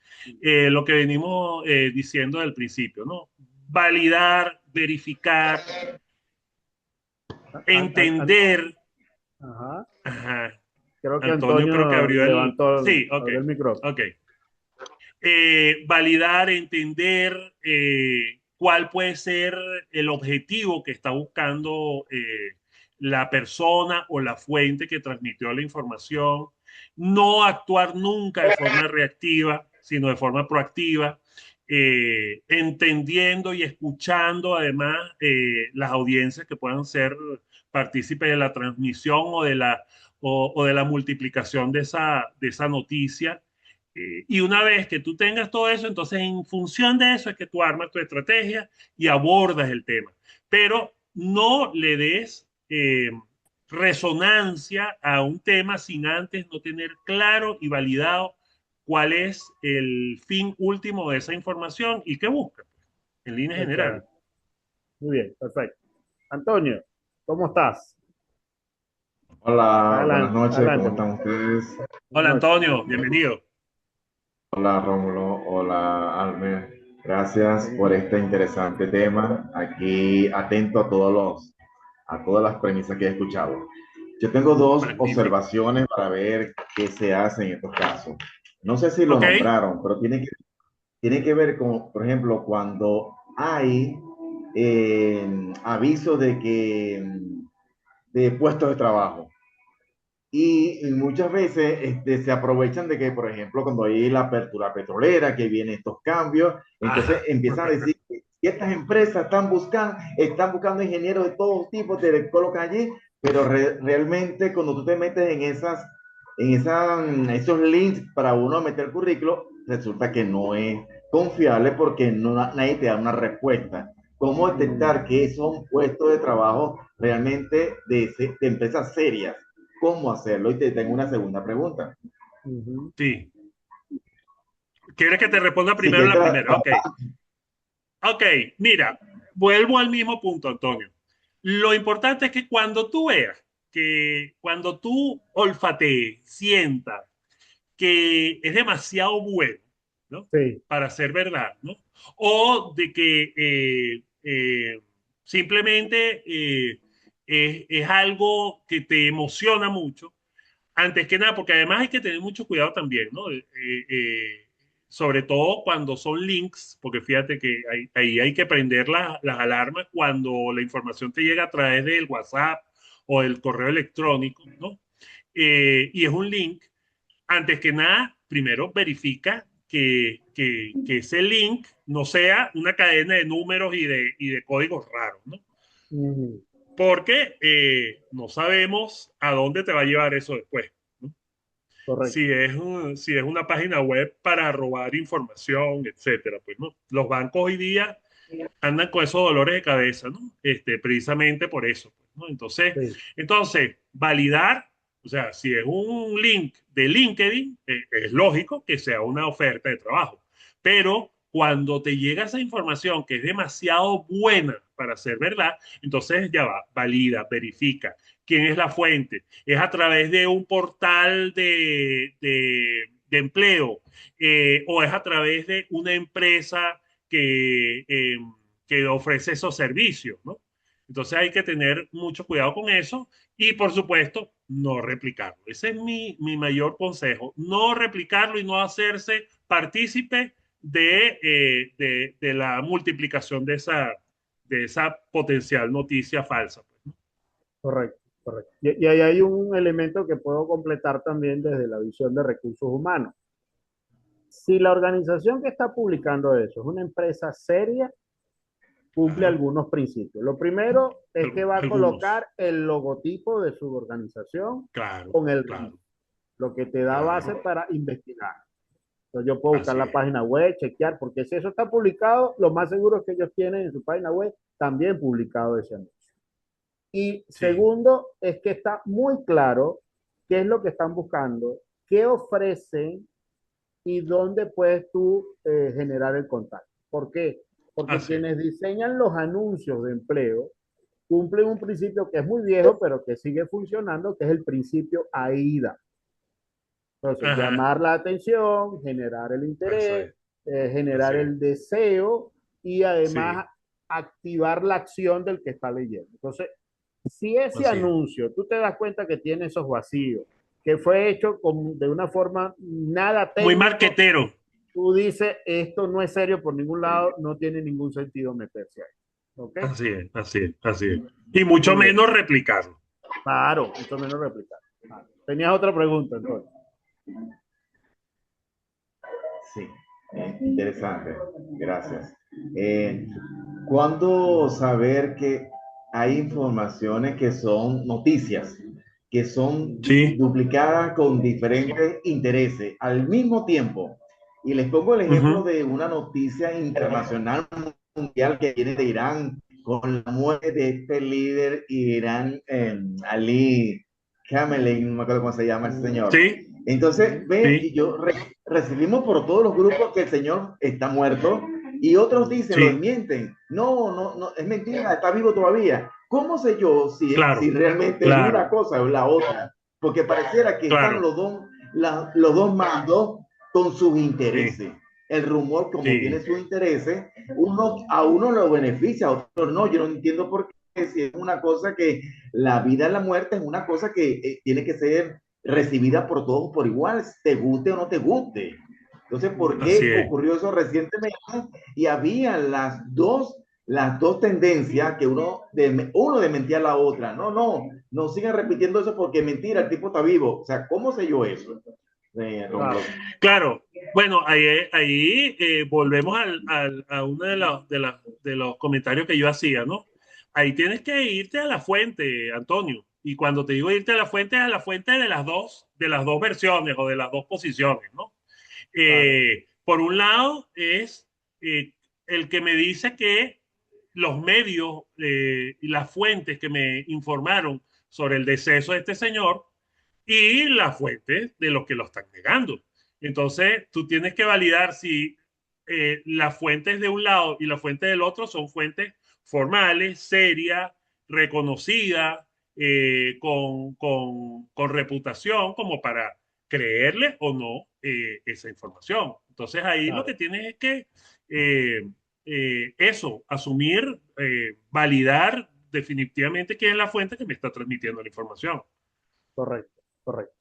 Lo que venimos diciendo del principio, ¿no? Validar, verificar, An- an- an- entender. ajá. Ajá. Creo que Antonio creo que Antonio abrió el. Sí, ok, abrió el micrófono. ok. Validar, entender cuál puede ser el objetivo que está buscando la persona o la fuente que transmitió la información, no actuar nunca de forma reactiva, sino de forma proactiva, entendiendo y escuchando además las audiencias que puedan ser partícipes de la transmisión o de la multiplicación de esa noticia y una vez que tú tengas todo eso, entonces en función de eso es que tú armas tu estrategia y abordas el tema. Pero no le des resonancia a un tema sin antes no tener claro y validado cuál es el fin último de esa información y qué busca, pues, en líneas generales. Excelente. Muy bien, perfecto. Antonio, ¿cómo estás? Hola, buenas Adelante, noches, adelante, ¿cómo amigo. están ustedes? Buenas Hola noches. Antonio, bienvenido. Hola Rómulo, hola Almer. Gracias por este interesante tema. Aquí atento a a todas las premisas que he escuchado. Yo tengo dos Magnífico. observaciones para ver qué se hace en estos casos. No sé si lo Ok. nombraron, pero tiene que ver con, por ejemplo, cuando hay avisos de puestos de trabajo. Y muchas veces se aprovechan de que, por ejemplo, cuando hay la apertura petrolera, que vienen estos cambios, entonces Ajá. empiezan a decir que estas empresas están buscando ingenieros de todos tipos, te colocan allí, pero realmente cuando tú te metes esos links para uno meter el currículo, resulta que no es confiable porque nadie te da una respuesta. ¿Cómo detectar que son puestos de trabajo realmente de empresas serias? ¿Cómo hacerlo? Y te tengo una segunda pregunta. Ujú. Sí. ¿Quieres que te responda Si primero quieres, la primera? Ok. Ok, mira, vuelvo al mismo punto, Antonio. Lo importante es que cuando tú veas, que cuando tú olfatees, sientas que es demasiado bueno, ¿no? Sí. Para ser verdad, ¿no? O de que simplemente es algo que te emociona mucho, antes que nada, porque además hay que tener mucho cuidado también, ¿no? Sobre todo cuando son links, porque fíjate que ahí hay que prender las alarmas cuando la información te llega a través del WhatsApp o del correo electrónico, ¿no? Y es un link. Antes que nada, primero verifica que ese link no sea una cadena de números y de códigos raros, ¿no? Ujú. Porque no sabemos a dónde te va a llevar eso después, ¿no? Correcto. Si es una página web para robar información, etcétera, pues no. Los bancos hoy día andan con esos dolores de cabeza, ¿no? Precisamente por eso, pues, ¿no? Sí. Entonces, validar, o sea, si es un link de LinkedIn, es lógico que sea una oferta de trabajo, pero cuando te llega esa información que es demasiado buena para ser verdad, entonces ya va, valida, verifica quién es la fuente. Es a través de un portal de empleo, o es a través de una empresa que ofrece esos servicios, ¿no? Entonces hay que tener mucho cuidado con eso y, por supuesto, no replicarlo. Ese es mi mayor consejo. No replicarlo y no hacerse partícipe de la multiplicación de esa potencial noticia falsa, pues, ¿no? Correcto, correcto. Y ahí hay un elemento que puedo completar también desde la visión de recursos humanos. Si la organización que está publicando eso es una empresa seria, cumple Ajá. algunos principios. Lo primero es que va a Algunos. colocar el logotipo de su organización Claro, con el RIF, claro, lo que te da base claro. para investigar. Entonces yo puedo buscar Así la es. página web, chequear, porque si eso está publicado, lo más seguro es que ellos tienen en su página web también publicado ese anuncio. Y Sí, segundo, es que está muy claro qué es lo que están buscando, qué ofrecen y dónde puedes tú generar el contacto. ¿Por qué? Porque así es. quienes diseñan los anuncios de empleo cumplen un principio que es muy viejo, pero que sigue funcionando, que es el principio AIDA. Entonces, Ajá, llamar la atención, generar el eso interés, es. generar Así es. el deseo y además Sí, activar la acción del que está leyendo. Entonces, si ese así es. anuncio tú te das cuenta que tiene esos vacíos, que fue hecho de una forma nada Muy técnico, marquetero. tú dices, esto no es serio por ningún lado, no tiene ningún sentido meterse ahí. ¿Ok? Así es, así es, así es. Y mucho Muy bien. menos replicarlo. Claro, mucho menos replicar. Claro. Tenías otra pregunta, entonces. Sí, interesante. Gracias. Eh, ¿Cuándo saber que hay informaciones que son noticias, que son Sí. duplicadas con diferentes intereses al mismo tiempo? Y les pongo el ejemplo Ujú. de una noticia internacional mundial que viene de Irán con la muerte de este líder Irán, Ali Khamenei, no me acuerdo cómo se llama ese Uh señor. Sí, Entonces, ve, sí, y recibimos por todos los grupos que el señor está muerto y otros dicen, lo sí, desmienten. No, no, no, es mentira, está vivo todavía. ¿Cómo sé yo si claro, realmente es una claro, cosa o la otra? Porque pareciera que están claro. los dos mandos con sus Sí, intereses. el rumor, como tiene Sí, sus intereses, a uno lo beneficia, a otro no. Yo no entiendo por qué, si es una cosa que la vida y la muerte es una cosa que tiene que ser recibida por todos por igual, te guste o no te guste. Entonces, ¿por así qué es. ocurrió eso recientemente? Y había las dos tendencias que uno desmentía a la otra. No, no, no sigan repitiendo eso porque mentira, el tipo está vivo. O sea, ¿cómo sé yo eso? Claro, Claro, bueno, ahí volvemos a uno de los comentarios que yo hacía, ¿no? Ahí tienes que irte a la fuente, Antonio. Y cuando te digo irte a la fuente de las dos versiones o de las dos posiciones, ¿no? claro, Por un lado es eh, el que me dice que los medios y las fuentes que me informaron sobre el deceso de este señor y las fuentes de los que lo están negando. Entonces, tú tienes que validar si las fuentes de un lado y las fuentes del otro son fuentes formales, serias, reconocidas, con reputación, como para creerle o no esa información. Entonces, ahí lo que claro, tienes es que eso, asumir, validar definitivamente quién es la fuente que me está transmitiendo la información. correcto, correcto.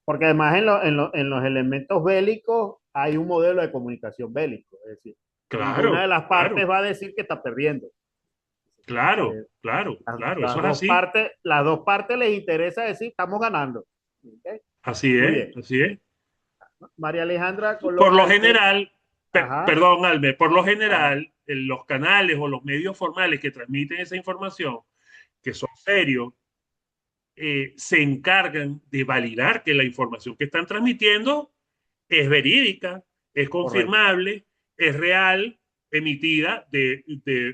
Porque además en los elementos bélicos hay un modelo de comunicación bélico, es decir, ninguna de Claro, las partes claro, va a decir que está perdiendo. claro, Eh, claro, claro, eso es así. las dos partes les interesa decir estamos ganando. ¿Ok? Así Muy es, bien. así es. María Alejandra Por coloca lo el tema. general, Ajá, perdón, Alme, por lo ajá, general, en los canales o los medios formales que transmiten esa información, que son serios, se encargan de validar que la información que están transmitiendo es verídica, es correcto, confirmable, es real, emitida de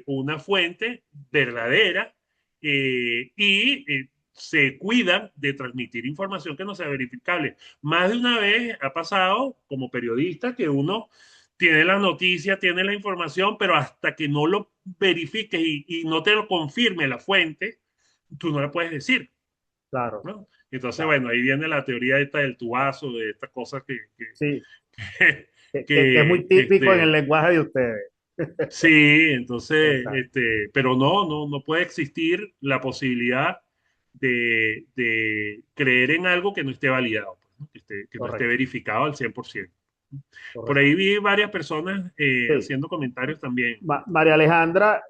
una fuente verdadera y se cuidan de transmitir información que no sea verificable. Más de una vez ha pasado como periodista que uno tiene la noticia, tiene la información, pero hasta que no lo verifiques y no te lo confirme la fuente, tú no la puedes decir, claro, ¿no? Entonces, claro. bueno, ahí viene la teoría esta del tubazo, de estas cosas Sí, que es muy que, típico en el lenguaje de ustedes. sí, entonces, Exacto, pero no puede existir la posibilidad de creer en algo que no esté validado, pues, ¿no? Que no esté correcto, verificado al 100%. Por correcto. ahí vi varias personas Sí. haciendo comentarios también. María Alejandra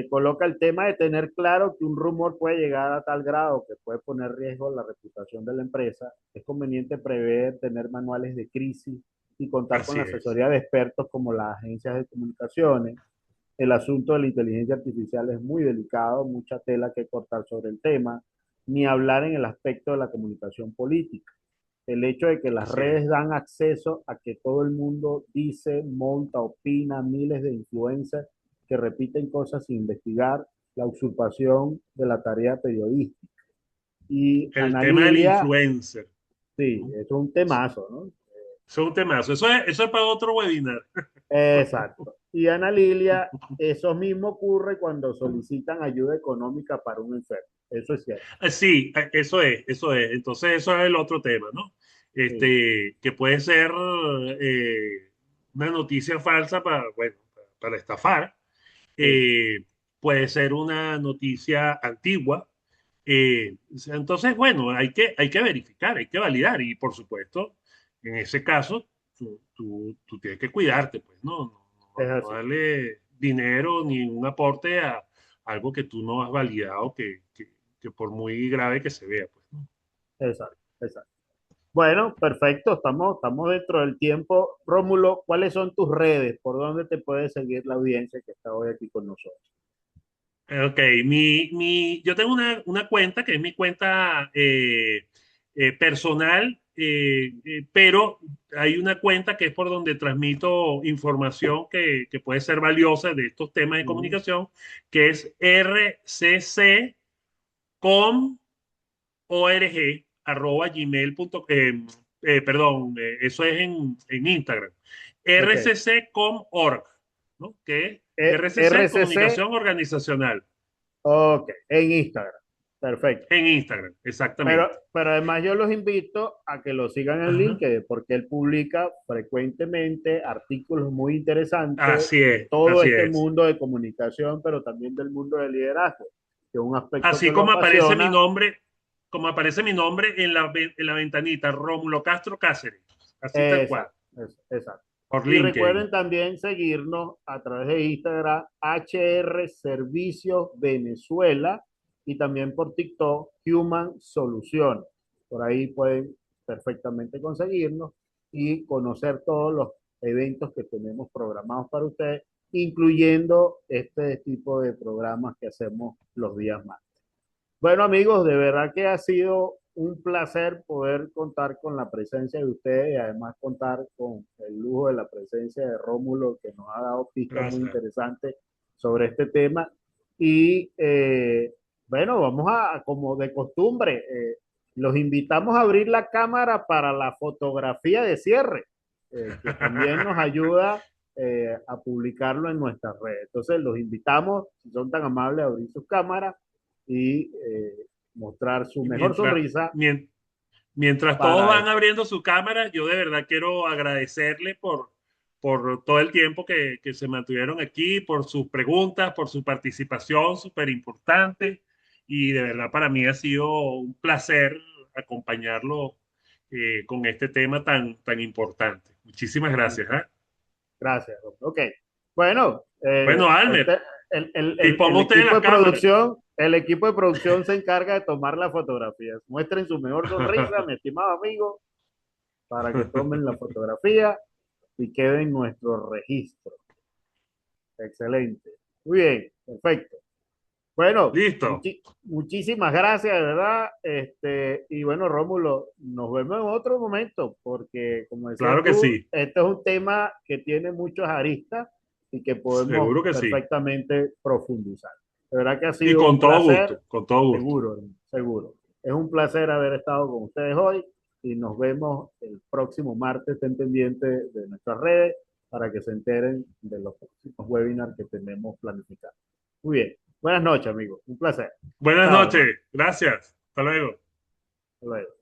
coloca el tema de tener claro que un rumor puede llegar a tal grado que puede poner en riesgo la reputación de la empresa. Es conveniente prever, tener manuales de crisis y contar con Así la es, asesoría de expertos como las agencias de comunicaciones. El asunto de la inteligencia artificial es muy delicado, mucha tela que cortar sobre el tema, ni hablar en el aspecto de la comunicación política. El hecho de que las así es. redes dan acceso a que todo el mundo dice, monta, opina, miles de influencers que repiten cosas sin investigar, la usurpación de la tarea periodística. Y El Ana tema del Lilia, influencer, sí, ¿no? es un temazo, ¿no? Eso es un temazo. Eso es para otro webinar. Exacto. Y Ana Lilia, eso mismo ocurre cuando solicitan ayuda económica para un enfermo. Eso es cierto. Sí, eso es, eso es. Entonces, eso es el otro tema, ¿no? Sí, Que puede ser una noticia falsa para, bueno, para estafar. sí, Eh, Puede ser una noticia antigua. Entonces, bueno, hay que verificar, hay que validar. Y por supuesto, en ese caso, tú tienes que cuidarte, pues, ¿no? es No así. darle dinero ni un aporte a algo que tú no has validado, que por muy grave que se vea, pues, ¿no? Exacto, exacto. Bueno, perfecto, estamos dentro del tiempo. Rómulo, ¿cuáles son tus redes? ¿Por dónde te puede seguir la audiencia que está hoy aquí con nosotros? Ok, yo tengo una cuenta que es mi cuenta personal, pero hay una cuenta que es por donde transmito información que puede ser valiosa de estos temas de Ujú. comunicación, que es rccom.org, perdón, eso es en Instagram, Ok. rccom.org, ¿no? Que es RCC RCC, Comunicación Organizacional. ok, en Instagram. Perfecto. En Instagram, Pero, exactamente. pero además yo los invito a que lo sigan en Ajá. LinkedIn porque él publica frecuentemente artículos muy interesantes Así de es, todo así este es. mundo de comunicación, pero también del mundo del liderazgo, que es un aspecto que Así lo apasiona. como aparece mi nombre en la ventanita, Rómulo Castro Cáceres, así tal cual, Exacto, exacto. por Y LinkedIn. recuerden también seguirnos a través de Instagram, HR Servicios Venezuela, y también por TikTok, Human Soluciones. Por ahí pueden perfectamente conseguirnos y conocer todos los eventos que tenemos programados para ustedes, incluyendo este tipo de programas que hacemos los días más. Bueno, amigos, de verdad que ha sido un placer poder contar con la presencia de ustedes y además contar con el lujo de la presencia de Rómulo, que nos ha dado pistas muy Gracias. interesantes sobre este tema. Y bueno, vamos como de costumbre, los invitamos a abrir la cámara para la fotografía de cierre, que también nos ayuda a publicarlo en nuestras redes. Entonces, los invitamos, si son tan amables, a abrir sus cámaras y mostrar su Y mejor sonrisa mientras todos para van esto. abriendo su cámara, yo de verdad quiero agradecerle por todo el tiempo que se mantuvieron aquí, por sus preguntas, por su participación súper importante. Y de verdad para mí ha sido un placer acompañarlo con este tema tan importante. Muchísimas gracias. ¿Eh? Gracias. Ok. Bueno, Bueno, Almer, el disponga usted de equipo las de cámaras. producción se encarga de tomar las fotografías. Muestren su mejor sonrisa, mi estimado amigo, para que tomen la fotografía y quede en nuestro registro. Excelente. Muy bien, perfecto. Bueno, Listo. muchísimas gracias, de verdad. Y bueno, Rómulo, nos vemos en otro momento, porque como decías Claro que tú, sí. este es un tema que tiene muchos aristas y que podemos Seguro que sí. perfectamente profundizar. De verdad que ha Y sido un con todo placer, gusto, con todo gusto. seguro, hermano, seguro. Es un placer haber estado con ustedes hoy y nos vemos el próximo martes. Estén pendientes de nuestras redes para que se enteren de los próximos webinars que tenemos planificados. Muy bien. Buenas noches, amigos. Un placer. Buenas Chao, hermano. noches. Gracias. Hasta luego. Hasta luego.